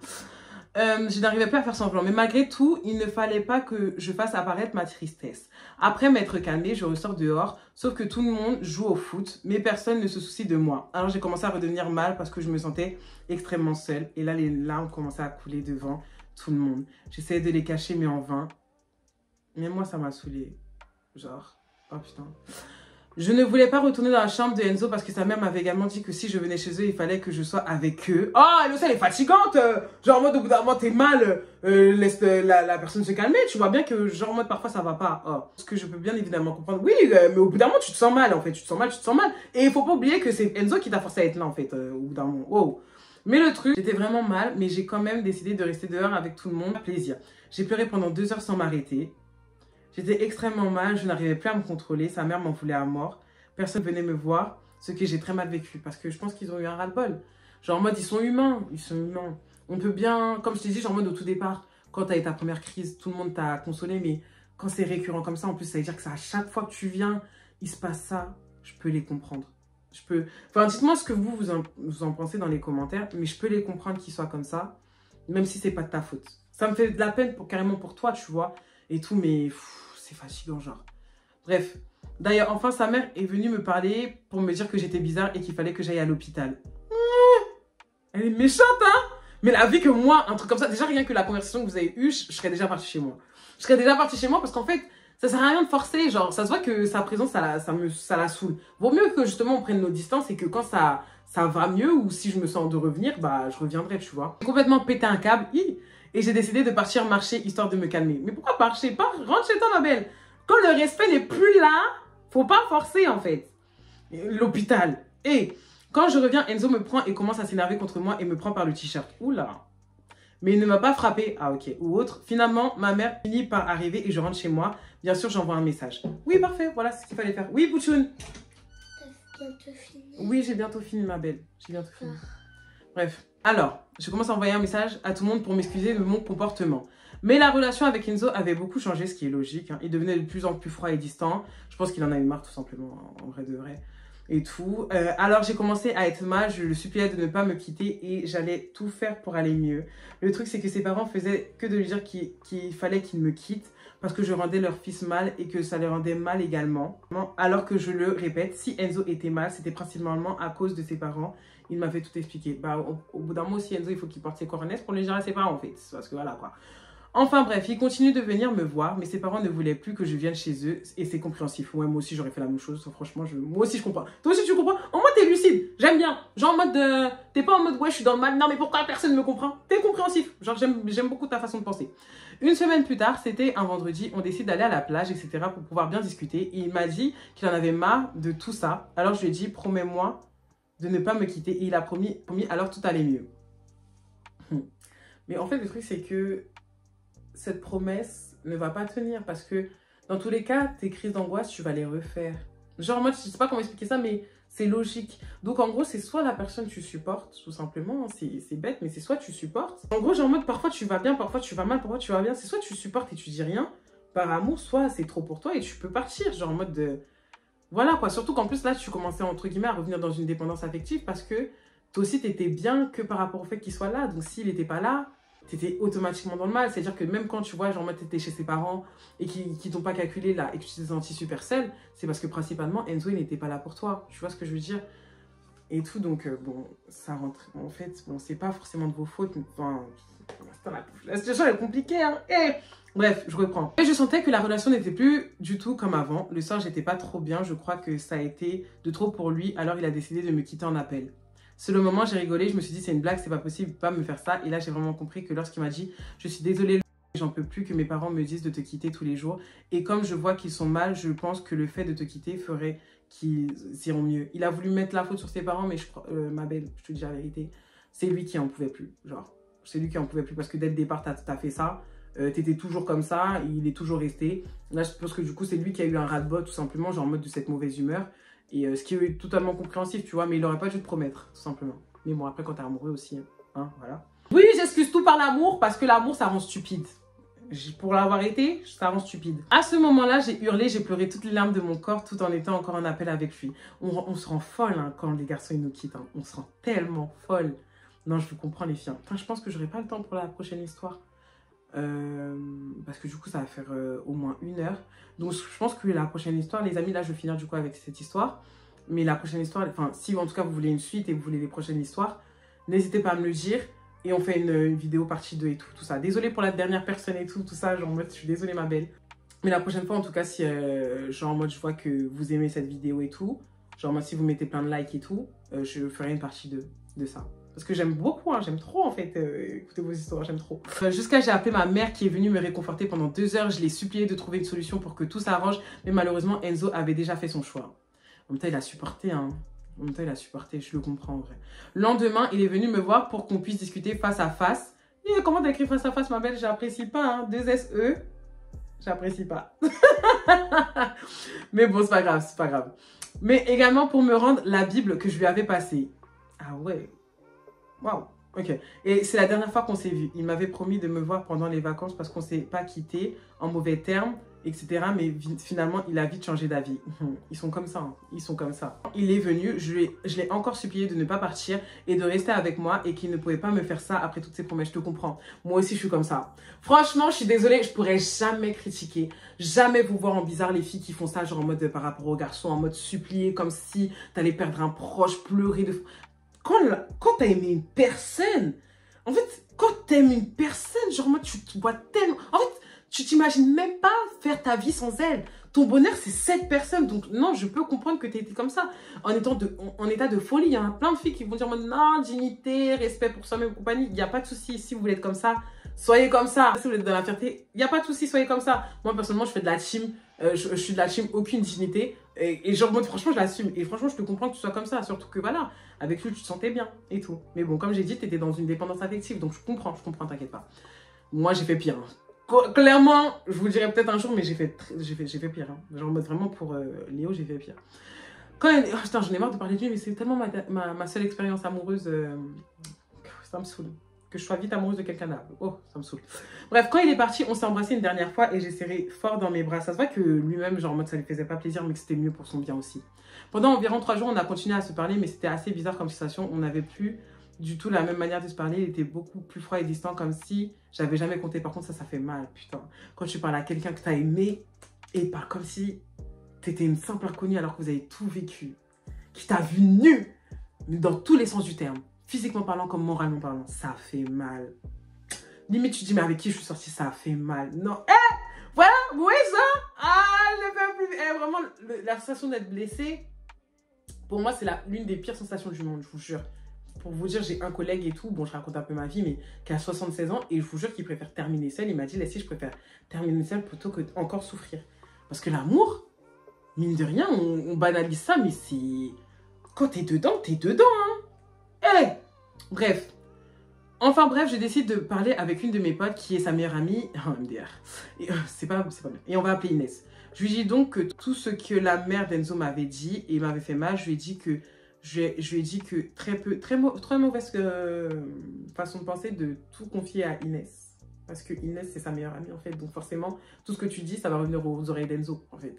Je n'arrivais plus à faire semblant. Mais malgré tout, il ne fallait pas que je fasse apparaître ma tristesse. Après m'être calmée, je ressors dehors. Sauf que tout le monde joue au foot, mais personne ne se soucie de moi. Alors j'ai commencé à redevenir mal parce que je me sentais extrêmement seule. Et là, les larmes commençaient à couler devant tout le monde. J'essayais de les cacher, mais en vain. Mais moi, ça m'a saoulée. Genre, oh putain. Je ne voulais pas retourner dans la chambre de Enzo parce que sa mère m'avait également dit que si je venais chez eux, il fallait que je sois avec eux. Oh, elle aussi, elle est fatigante. Genre en mode, au bout d'un moment, t'es mal, laisse la personne se calmer. Tu vois bien que, genre en mode, parfois, ça va pas. Oh. Ce que je peux bien évidemment comprendre. Oui, mais au bout d'un moment, tu te sens mal, en fait. Tu te sens mal, tu te sens mal. Et il faut pas oublier que c'est Enzo qui t'a forcé à être là, en fait, au bout d'un moment. Wow. Mais le truc, j'étais vraiment mal, mais j'ai quand même décidé de rester dehors avec tout le monde. Plaisir. J'ai pleuré pendant 2 heures sans m'arrêter. J'étais extrêmement mal, je n'arrivais plus à me contrôler. Sa mère m'en voulait à mort. Personne venait me voir, ce que j'ai très mal vécu. Parce que je pense qu'ils ont eu un ras-le-bol. Genre en mode, ils sont humains. Ils sont humains. On peut bien, comme je t'ai dit, genre en mode au tout départ, quand tu as eu ta première crise, tout le monde t'a consolé. Mais quand c'est récurrent comme ça, en plus, ça veut dire que ça, à chaque fois que tu viens, il se passe ça. Je peux les comprendre. Je peux... Enfin, dites-moi ce que vous en pensez dans les commentaires. Mais je peux les comprendre qu'ils soient comme ça. Même si c'est pas de ta faute. Ça me fait de la peine carrément pour toi, tu vois. Et tout, mais c'est fatigant, genre. Bref. D'ailleurs, enfin, sa mère est venue me parler pour me dire que j'étais bizarre et qu'il fallait que j'aille à l'hôpital. Elle est méchante, hein? Mais la vie que moi, un truc comme ça, déjà rien que la conversation que vous avez eue, je serais déjà partie chez moi. Je serais déjà partie chez moi parce qu'en fait, ça sert à rien de forcer. Genre, ça se voit que sa présence, ça la saoule. Vaut mieux que justement on prenne nos distances et que quand ça va mieux ou si je me sens de revenir, bah je reviendrai, tu vois. J'ai complètement pété un câble et j'ai décidé de partir marcher histoire de me calmer. Mais pourquoi marcher? Rentre chez toi, ma belle. Quand le respect n'est plus là, faut pas forcer en fait. L'hôpital. Et quand je reviens, Enzo me prend et commence à s'énerver contre moi et me prend par le t-shirt. Oula. Mais il ne m'a pas frappé. Ah ok. Ou autre. Finalement, ma mère finit par arriver et je rentre chez moi. Bien sûr, j'envoie un message. Oui, parfait. Voilà ce qu'il fallait faire. Oui, Bouchoun. T'as bientôt fini? Oui, j'ai bientôt fini, ma belle. J'ai bientôt fini. Bref. Alors, je commence à envoyer un message à tout le monde pour m'excuser de mon comportement. Mais la relation avec Enzo avait beaucoup changé, ce qui est logique. Hein. Il devenait de plus en plus froid et distant. Je pense qu'il en a eu marre, tout simplement, en vrai de vrai. Et tout. Alors, j'ai commencé à être mal. Je le suppliais de ne pas me quitter et j'allais tout faire pour aller mieux. Le truc, c'est que ses parents faisaient que de lui dire qu'il fallait qu'il me quitte parce que je rendais leur fils mal et que ça les rendait mal également. Alors que je le répète, si Enzo était mal, c'était principalement à cause de ses parents. Il m'avait tout expliqué. Bah, au bout d'un moment aussi, Enzo, il faut qu'il porte ses coronesses pour les dire à ses parents, en fait. Parce que voilà, quoi. Enfin bref, il continue de venir me voir, mais ses parents ne voulaient plus que je vienne chez eux, et c'est compréhensif. Ouais, moi aussi, j'aurais fait la même chose. Franchement, moi aussi, je comprends. Toi aussi, tu comprends? En mode, t'es lucide. J'aime bien. Genre, en mode, t'es pas en mode, ouais, je suis dans le mal. Non, mais pourquoi personne ne me comprend? T'es compréhensif. Genre, j'aime beaucoup ta façon de penser. Une semaine plus tard, c'était un vendredi, on décide d'aller à la plage, etc. pour pouvoir bien discuter. Et il m'a dit qu'il en avait marre de tout ça. Alors, je lui ai dit, promets-moi de ne pas me quitter. Et il a promis, alors tout allait mieux. Mais en fait, le truc, c'est que cette promesse ne va pas tenir parce que dans tous les cas, tes crises d'angoisse, tu vas les refaire. Genre, moi, je sais pas comment expliquer ça, mais c'est logique. Donc, en gros, c'est soit la personne que tu supportes, tout simplement. C'est bête, mais c'est soit tu supportes. En gros, genre, en mode, parfois tu vas bien, parfois tu vas mal, parfois tu vas bien. C'est soit tu supportes et tu dis rien par amour, soit c'est trop pour toi et tu peux partir. Genre, en mode de... Voilà, quoi. Surtout qu'en plus, là, tu commençais, entre guillemets, à revenir dans une dépendance affective parce que toi aussi, t'étais bien que par rapport au fait qu'il soit là. Donc, s'il n'était pas là, t'étais automatiquement dans le mal. C'est-à-dire que même quand tu vois, genre, t'étais chez ses parents et qui t'ont pas calculé là et que tu t'es senti super seule, c'est parce que principalement, Enzo, il n'était pas là pour toi. Tu vois ce que je veux dire? Et tout, donc, bon, ça rentre. En fait, bon, c'est pas forcément de vos fautes. Enfin, la situation est compliquée, hein. Et bref, je reprends. Et je sentais que la relation n'était plus du tout comme avant. Le soir, j'étais pas trop bien. Je crois que ça a été de trop pour lui. Alors, il a décidé de me quitter en appel. Sur le moment, j'ai rigolé, je me suis dit c'est une blague, c'est pas possible, pas me faire ça. Et là, j'ai vraiment compris que lorsqu'il m'a dit je suis désolée, j'en peux plus que mes parents me disent de te quitter tous les jours. Et comme je vois qu'ils sont mal, je pense que le fait de te quitter ferait qu'ils iront mieux. Il a voulu mettre la faute sur ses parents, mais ma belle, je te dis la vérité, c'est lui qui en pouvait plus. Genre, c'est lui qui en pouvait plus parce que dès le départ, t'as fait ça. T'étais toujours comme ça, il est toujours resté. Là, je pense que du coup, c'est lui qui a eu un ras-le-bol, tout simplement, genre en mode de cette mauvaise humeur. Et ce qui est totalement compréhensif, tu vois, mais il n'aurait pas dû te promettre, tout simplement. Mais bon, après, quand t'es amoureux aussi, hein, voilà. Oui, j'ai j'excuse tout par l'amour parce que l'amour, ça rend stupide. Pour l'avoir été, ça rend stupide. À ce moment-là, j'ai hurlé, j'ai pleuré toutes les larmes de mon corps tout en étant encore en appel avec lui. On se rend folle hein, quand les garçons ils nous quittent. Hein. On se rend tellement folle. Non, je vous comprends les filles. Enfin, je pense que j'aurai pas le temps pour la prochaine histoire. Parce que du coup, ça va faire au moins 1 heure. Donc, je pense que la prochaine histoire, les amis, là, je vais finir du coup avec cette histoire. Mais la prochaine histoire, enfin, si en tout cas vous voulez une suite et vous voulez les prochaines histoires, n'hésitez pas à me le dire. Et on fait une vidéo partie 2 et tout ça. Désolée pour la dernière personne et tout ça. Genre en mode, je suis désolée ma belle. Mais la prochaine fois, en tout cas, si genre en mode, je vois que vous aimez cette vidéo et tout, genre en mode, si vous mettez plein de likes et tout, je ferai une partie 2 de ça. Parce que j'aime beaucoup, hein, j'aime trop en fait écouter vos histoires, j'aime trop. Jusqu'à j'ai appelé ma mère qui est venue me réconforter pendant 2 heures. Je l'ai supplié de trouver une solution pour que tout s'arrange. Mais malheureusement, Enzo avait déjà fait son choix. En même temps, il a supporté, hein. En même temps, il a supporté, je le comprends en vrai. Le lendemain, il est venu me voir pour qu'on puisse discuter face à face. Et comment t'as écrit face à face, ma belle? J'apprécie pas, hein. 2 SE. J'apprécie pas. Mais bon, c'est pas grave, c'est pas grave. Mais également pour me rendre la Bible que je lui avais passée. Ah ouais. Waouh. Ok. Et c'est la dernière fois qu'on s'est vu. Il m'avait promis de me voir pendant les vacances parce qu'on s'est pas quitté en mauvais termes, etc. Mais finalement, il a vite changé d'avis. Ils sont comme ça. Hein. Ils sont comme ça. Il est venu, je l'ai encore supplié de ne pas partir et de rester avec moi et qu'il ne pouvait pas me faire ça après toutes ces promesses. Je te comprends. Moi aussi, je suis comme ça. Franchement, je suis désolée. Je pourrais jamais critiquer, jamais vous voir en bizarre les filles qui font ça, genre en mode par rapport aux garçons, en mode supplier comme si t'allais perdre un proche, pleurer de... Quand t'as aimé une personne, en fait, quand t'aimes une personne, genre moi, tu te vois tellement... En fait, tu t'imagines même pas faire ta vie sans elle. Ton bonheur, c'est cette personne. Donc, non, je peux comprendre que tu été comme ça. En état de folie, il y a plein de filles qui vont dire, non, dignité, respect pour soi-même, compagnie. Il n'y a pas de souci. Si vous voulez être comme ça, soyez comme ça. Si vous voulez être dans la fierté, il n'y a pas de souci, soyez comme ça. Moi, personnellement, je fais de la team. Je suis de la team, aucune dignité. Et genre, moi, franchement, je l'assume. Et franchement, je peux comprendre que tu sois comme ça. Surtout que, voilà, avec lui, tu te sentais bien et tout. Mais bon, comme j'ai dit, tu étais dans une dépendance affective. Donc, je comprends, t'inquiète pas. Moi, j'ai fait pire. Clairement, je vous le dirai peut-être un jour, mais j'ai fait pire. Hein. Genre, vraiment pour Léo, j'ai fait pire. Oh, putain, j'en ai marre de parler de lui, mais c'est tellement ma seule expérience amoureuse. Ça me saoule. Que je sois vite amoureuse de quelqu'un d'autre. Oh, ça me saoule. Bref, quand il est parti, on s'est embrassé une dernière fois et j'ai serré fort dans mes bras. Ça se voit que lui-même, genre en mode ça lui faisait pas plaisir, mais que c'était mieux pour son bien aussi. Pendant environ 3 jours, on a continué à se parler, mais c'était assez bizarre comme sensation. On n'avait plus du tout la même manière de se parler. Il était beaucoup plus froid et distant, comme si j'avais jamais compté. Par contre, ça fait mal, putain. Quand tu parles à quelqu'un que tu as aimé et il parle comme si tu étais une simple inconnue alors que vous avez tout vécu, qui t'a vu nu, dans tous les sens du terme. Physiquement parlant comme moralement parlant, ça fait mal. Limite, tu te dis, mais avec qui je suis sortie, ça fait mal. Non, voilà, vous voyez ça? Ah, je peux plus. Vraiment, la sensation d'être blessée, pour moi, c'est l'une des pires sensations du monde, je vous jure. Pour vous dire, j'ai un collègue et tout, bon, je raconte un peu ma vie, mais qui a 76 ans, et je vous jure qu'il préfère terminer seul. Il m'a dit, laissez, je préfère terminer seul plutôt que encore souffrir. Parce que l'amour, mine de rien, on banalise ça, mais c'est... Quand t'es dedans, hein. Bref. Enfin bref, je décide de parler avec une de mes potes qui est sa meilleure amie. MDR. C'est pas bien. Et on va appeler Inès. Je lui dis donc que tout ce que la mère d'Enzo m'avait dit et m'avait fait mal, je lui ai dit que très mauvaise façon de penser de tout confier à Inès. Parce que Inès, c'est sa meilleure amie en fait. Donc forcément, tout ce que tu dis, ça va revenir aux oreilles d'Enzo en fait.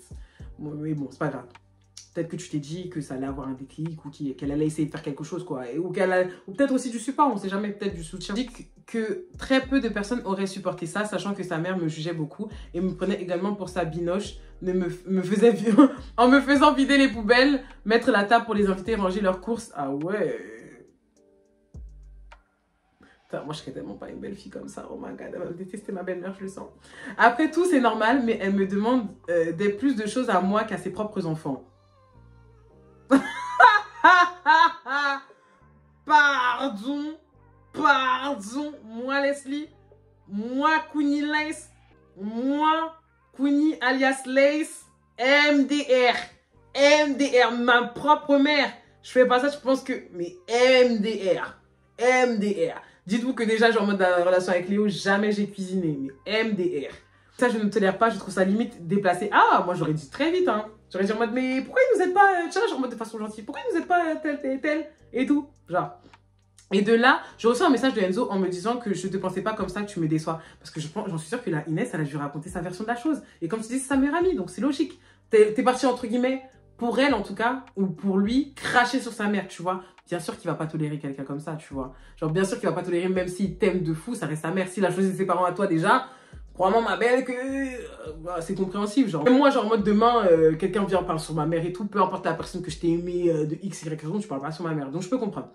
Mais bon, c'est pas grave. Peut-être que tu t'es dit que ça allait avoir un déclic ou qu'elle allait essayer de faire quelque chose, quoi. Ou peut-être aussi du support, on sait jamais, peut-être du soutien. Je dis que très peu de personnes auraient supporté ça, sachant que sa mère me jugeait beaucoup et me prenait également pour sa binoche, en me faisant vider les poubelles, mettre la table pour les invités, ranger leurs courses. Ah ouais. Putain, moi, je serais tellement pas une belle fille comme ça. Oh my god, elle va détester ma belle-mère, je le sens. Après tout, c'est normal, mais elle me demande plus de choses à moi qu'à ses propres enfants. Pardon, moi Leslie, moi Queenie Lace, moi Queenie alias Lace, MDR, ma propre mère. Je fais pas ça, je pense que, mais MDR. Dites-vous que déjà, genre en mode la relation avec Léo, jamais j'ai cuisiné, mais MDR. Ça, je ne tolère pas, je trouve ça limite déplacé. Ah, moi j'aurais dit très vite, hein. J'aurais dit en mode, mais pourquoi ils nous aident pas, tu vois, genre en mode de façon gentille, pourquoi ils nous aident pas tel et tout, genre. Et de là, je reçois un message de Enzo en me disant que je ne te pensais pas comme ça, que tu me déçois. Parce que j'en suis sûre que la Inès, elle a dû raconter sa version de la chose. Et comme tu dis, c'est sa meilleure amie, donc c'est logique. T'es parti, entre guillemets, pour elle en tout cas, ou pour lui, cracher sur sa mère, tu vois. Bien sûr qu'il va pas tolérer quelqu'un comme ça, tu vois. Genre, bien sûr qu'il va pas tolérer, même s'il t'aime de fou, ça reste sa mère. S'il a choisi ses parents à toi déjà, crois-moi, ma belle, que c'est compréhensible. Genre, même moi, genre, en mode demain, quelqu'un vient parler sur ma mère et tout, peu importe la personne que je t'ai aimée de X, Y raison, tu parles pas sur ma mère. Donc, je peux comprendre.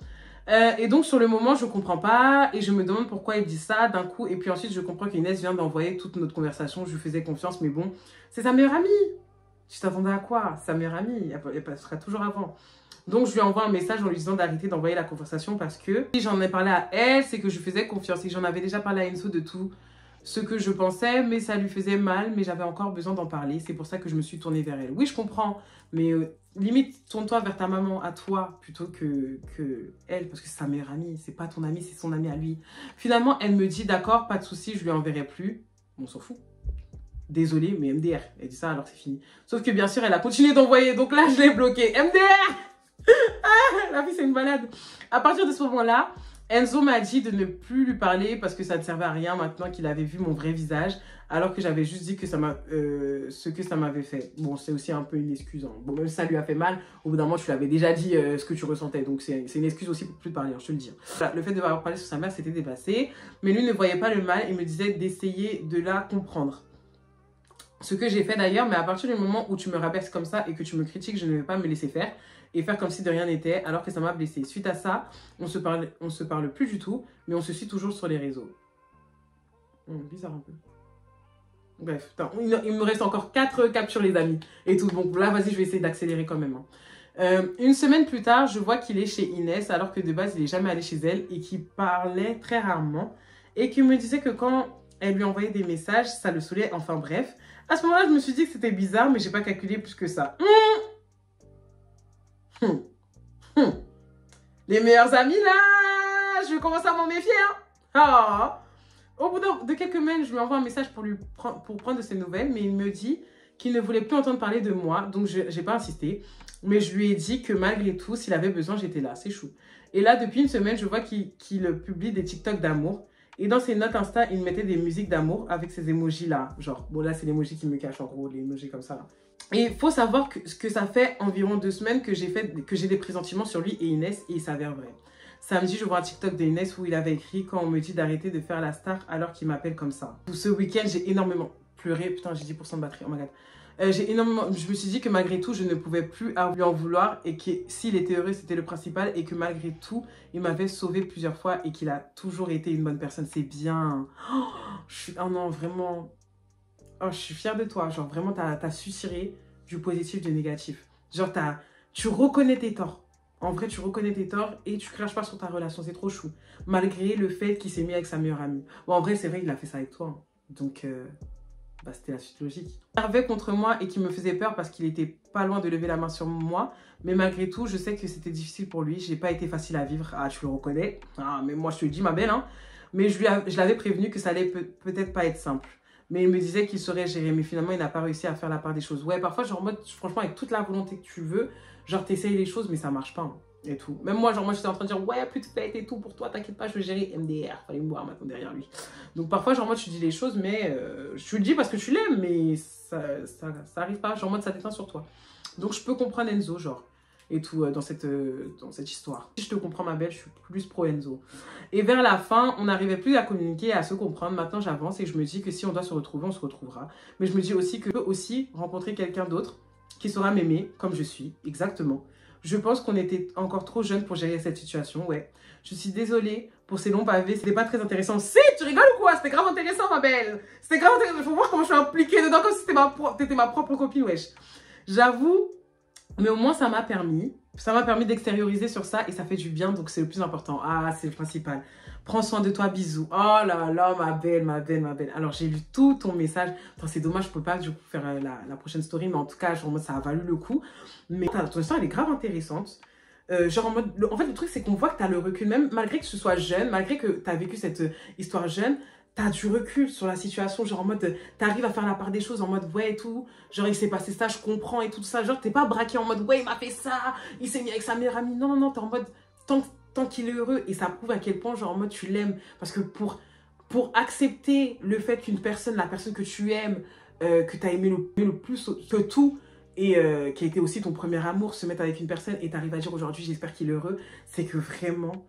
Et donc, sur le moment, je comprends pas et je me demande pourquoi il dit ça d'un coup. Et puis ensuite, je comprends qu'Inès vient d'envoyer toute notre conversation. Je lui faisais confiance, mais bon, c'est sa meilleure amie. Tu t'attendais à quoi? Sa meilleure amie, elle passera toujours avant. Donc, je lui envoie un message en lui disant d'arrêter d'envoyer la conversation parce que si j'en ai parlé à elle, c'est que je faisais confiance et que j'en avais déjà parlé à Enzo de tout ce que je pensais, mais ça lui faisait mal, mais j'avais encore besoin d'en parler. C'est pour ça que je me suis tournée vers elle. Oui, je comprends, mais limite, tourne-toi vers ta maman, à toi, plutôt que elle, parce que c'est sa meilleure amie. C'est pas ton amie, c'est son amie à lui. Finalement, elle me dit, d'accord, pas de souci, je lui enverrai plus. On s'en fout. Désolée, mais MDR. Elle dit ça, alors c'est fini. Sauf que bien sûr, elle a continué d'envoyer, donc là, je l'ai bloqué. MDR. Ah, la vie, c'est une balade. À partir de ce moment-là, Enzo m'a dit de ne plus lui parler parce que ça ne servait à rien maintenant qu'il avait vu mon vrai visage, alors que j'avais juste dit que ce que ça m'avait fait. Bon, c'est aussi un peu une excuse. Hein. Bon, même si ça lui a fait mal, au bout d'un moment, tu l'avais déjà dit ce que tu ressentais. Donc, c'est une excuse aussi pour plus parler, hein, je te le dis. Voilà, le fait de avoir parlé sur sa mère, c'était dépassé. Mais lui ne voyait pas le mal et me disait d'essayer de la comprendre. Ce que j'ai fait d'ailleurs, mais à partir du moment où tu me rabaisses comme ça et que tu me critiques, je ne vais pas me laisser faire et faire comme si de rien n'était, alors que ça m'a blessée. Suite à ça, on se parle plus du tout, mais on se suit toujours sur les réseaux. Bizarre un peu. Bref, attends, il me reste encore 4 captures, les amis. Et tout, bon, là, vas-y, je vais essayer d'accélérer quand même. Hein. Une semaine plus tard, je vois qu'il est chez Inès, alors que de base, il n'est jamais allé chez elle et qu'il parlait très rarement. Et qu'il me disait que quand elle lui envoyait des messages, ça le saoulait, enfin bref. À ce moment-là, je me suis dit que c'était bizarre, mais j'ai pas calculé plus que ça. Les meilleurs amis, là, je vais commencer à m'en méfier. Hein. Oh. Au bout de quelques semaines, je lui envoie un message pour prendre de ses nouvelles, mais il me dit qu'il ne voulait plus entendre parler de moi, donc j'ai pas insisté. Mais je lui ai dit que malgré tout, s'il avait besoin, j'étais là. C'est chou. Et là, depuis une semaine, je vois qu'il publie des TikTok d'amour. Et dans ses notes Insta, il mettait des musiques d'amour avec ces emojis-là. Genre, bon là, c'est l'emoji qui me cache en gros, les emojis comme ça. Là. Et il faut savoir que ça fait environ 2 semaines que j'ai des pressentiments sur lui et Inès, et il s'avère vrai. Samedi, je vois un TikTok de Inès où il avait écrit « Quand on me dit d'arrêter de faire la star alors qu'il m'appelle comme ça ». Ce week-end, j'ai énormément pleuré. Putain, j'ai 10% de batterie, oh my god. Je me suis dit que malgré tout, je ne pouvais plus lui en vouloir et que s'il était heureux, c'était le principal et que malgré tout, il m'avait sauvé plusieurs fois et qu'il a toujours été une bonne personne. C'est bien. Oh non, vraiment. Oh, je suis fière de toi. Genre, vraiment, t'as su tirer du positif du négatif. Genre, tu reconnais tes torts. En vrai, tu reconnais tes torts et tu craches pas sur ta relation. C'est trop chou. Malgré le fait qu'il s'est mis avec sa meilleure amie. Bon, en vrai, c'est vrai qu'il a fait ça avec toi. Hein. Donc... Bah, c'était la suite logique. Il servait contre moi et qui me faisait peur parce qu'il était pas loin de lever la main sur moi. Mais malgré tout, je sais que c'était difficile pour lui. J'ai pas été facile à vivre. Ah, tu le reconnais. Ah, mais moi, je te le dis, ma belle. Hein. Mais je l'avais prévenu que ça allait peut-être pas être simple. Mais il me disait qu'il saurait gérer. Mais finalement, il n'a pas réussi à faire la part des choses. Ouais, parfois, genre, en mode, franchement, avec toute la volonté que tu veux, genre, t'essayes les choses, mais ça marche pas. Hein. Et tout. Même moi, genre, moi, j'étais en train de dire, ouais, plus de fête et tout pour toi, t'inquiète pas, je vais gérer MDR. Fallait me voir maintenant derrière lui. Donc, parfois, genre, moi, tu dis les choses, mais je le dis parce que tu l'aimes, mais ça arrive pas. Genre, moi, ça t'éteint sur toi. Donc, je peux comprendre Enzo, genre, et tout, dans cette histoire. Si je te comprends, ma belle, je suis plus pro Enzo. Et vers la fin, on n'arrivait plus à communiquer, à se comprendre. Maintenant, j'avance et je me dis que si on doit se retrouver, on se retrouvera. Mais je me dis aussi que je peux aussi rencontrer quelqu'un d'autre qui saura m'aimer comme je suis, exactement. Je pense qu'on était encore trop jeunes pour gérer cette situation, ouais. Je suis désolée pour ces longs pavés, c'était pas très intéressant. Si, tu rigoles ou quoi? C'était grave intéressant, ma belle. C'était grave intéressant. Il faut voir comment je suis impliquée dedans, comme si t'étais ma propre copine, wesh. J'avoue, mais au moins ça m'a permis d'extérioriser sur ça et ça fait du bien, donc c'est le plus important. Ah, c'est le principal. Prends soin de toi, bisous. Oh là là, ma belle, ma belle, ma belle. Alors, j'ai lu tout ton message. C'est dommage, je peux pas du coup faire la prochaine story, mais en tout cas, genre, en mode, ça a valu le coup. Mais ton histoire, elle est grave intéressante. Genre, en mode, en fait, le truc, c'est qu'on voit que tu as le recul, même malgré que tu sois jeune, malgré que tu as vécu cette histoire jeune, tu as du recul sur la situation. Genre, en mode, tu arrives à faire la part des choses en mode, ouais, et tout. Genre, il s'est passé ça, je comprends et tout ça. Genre, t'es pas braqué en mode, ouais, il m'a fait ça, il s'est mis avec sa meilleure amie. Non, non, non, t'es en mode, tant tant qu'il est heureux. Et ça prouve à quel point, genre, en mode, tu l'aimes. Parce que pour accepter le fait qu'une personne, la personne que tu aimes, que tu as aimé le plus que tout, et qui a été aussi ton premier amour, se mettre avec une personne et t'arrives à dire aujourd'hui j'espère qu'il est heureux, c'est que vraiment,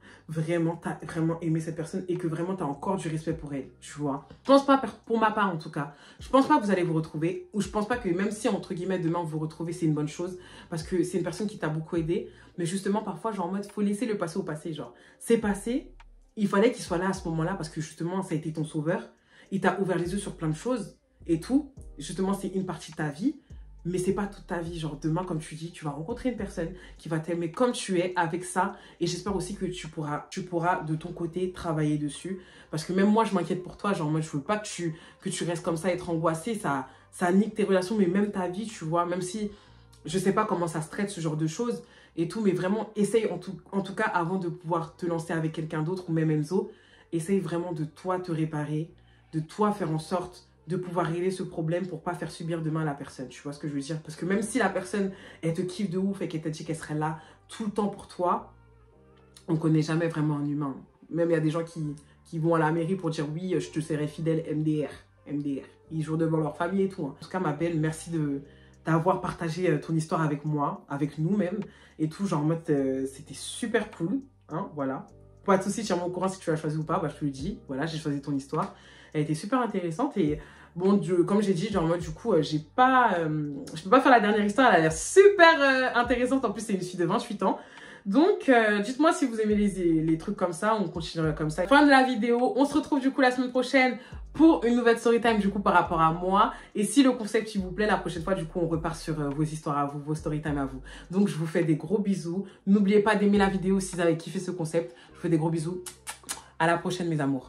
t'as vraiment aimé cette personne et que vraiment t'as encore du respect pour elle, tu vois. Je pense pas, pour ma part en tout cas, je pense pas que vous allez vous retrouver, ou je pense pas que même si entre guillemets demain vous vous retrouvez, c'est une bonne chose, parce que c'est une personne qui t'a beaucoup aidé, mais justement parfois genre en mode faut laisser le passé au passé, genre c'est passé, il fallait qu'il soit là à ce moment-là parce que justement ça a été ton sauveur, il t'a ouvert les yeux sur plein de choses et tout, justement c'est une partie de ta vie. Mais c'est pas toute ta vie, genre demain comme tu dis, tu vas rencontrer une personne qui va t'aimer comme tu es avec ça et j'espère aussi que tu pourras de ton côté travailler dessus parce que même moi je m'inquiète pour toi, genre moi je veux pas que tu restes comme ça, être angoissé, ça nique tes relations mais même ta vie, tu vois, même si je sais pas comment ça se traite ce genre de choses et tout, mais vraiment essaye en tout cas avant de pouvoir te lancer avec quelqu'un d'autre ou même Enzo, essaye vraiment de toi te réparer, de toi faire en sorte de pouvoir régler ce problème pour pas faire subir demain à la personne, tu vois ce que je veux dire? Parce que même si la personne, elle te kiffe de ouf et qu'elle t'a dit qu'elle serait là tout le temps pour toi, on connaît jamais vraiment un humain. Même il y a des gens qui vont à la mairie pour dire oui, je te serai fidèle, MDR. Ils jouent devant leur famille et tout. Hein. En tout cas, ma belle, merci d'avoir partagé ton histoire avec moi, avec nous même, et tout, genre en mode, c'était super cool, hein, voilà. Pas de soucis, tiens-moi au courant si tu l'as choisi ou pas, bah je te le dis, voilà, j'ai choisi ton histoire. Elle était super intéressante et bon, comme j'ai dit, genre moi du coup, je peux pas faire la dernière histoire, elle a l'air super intéressante, en plus c'est une fille de 28 ans. Donc, dites-moi si vous aimez les trucs comme ça, on continuera comme ça. Fin de la vidéo, on se retrouve du coup la semaine prochaine pour une nouvelle story time du coup par rapport à moi. Et si le concept il vous plaît, la prochaine fois du coup on repart sur vos histoires à vous, vos story time à vous. Donc je vous fais des gros bisous. N'oubliez pas d'aimer la vidéo si vous avez kiffé ce concept. Je vous fais des gros bisous. À la prochaine mes amours.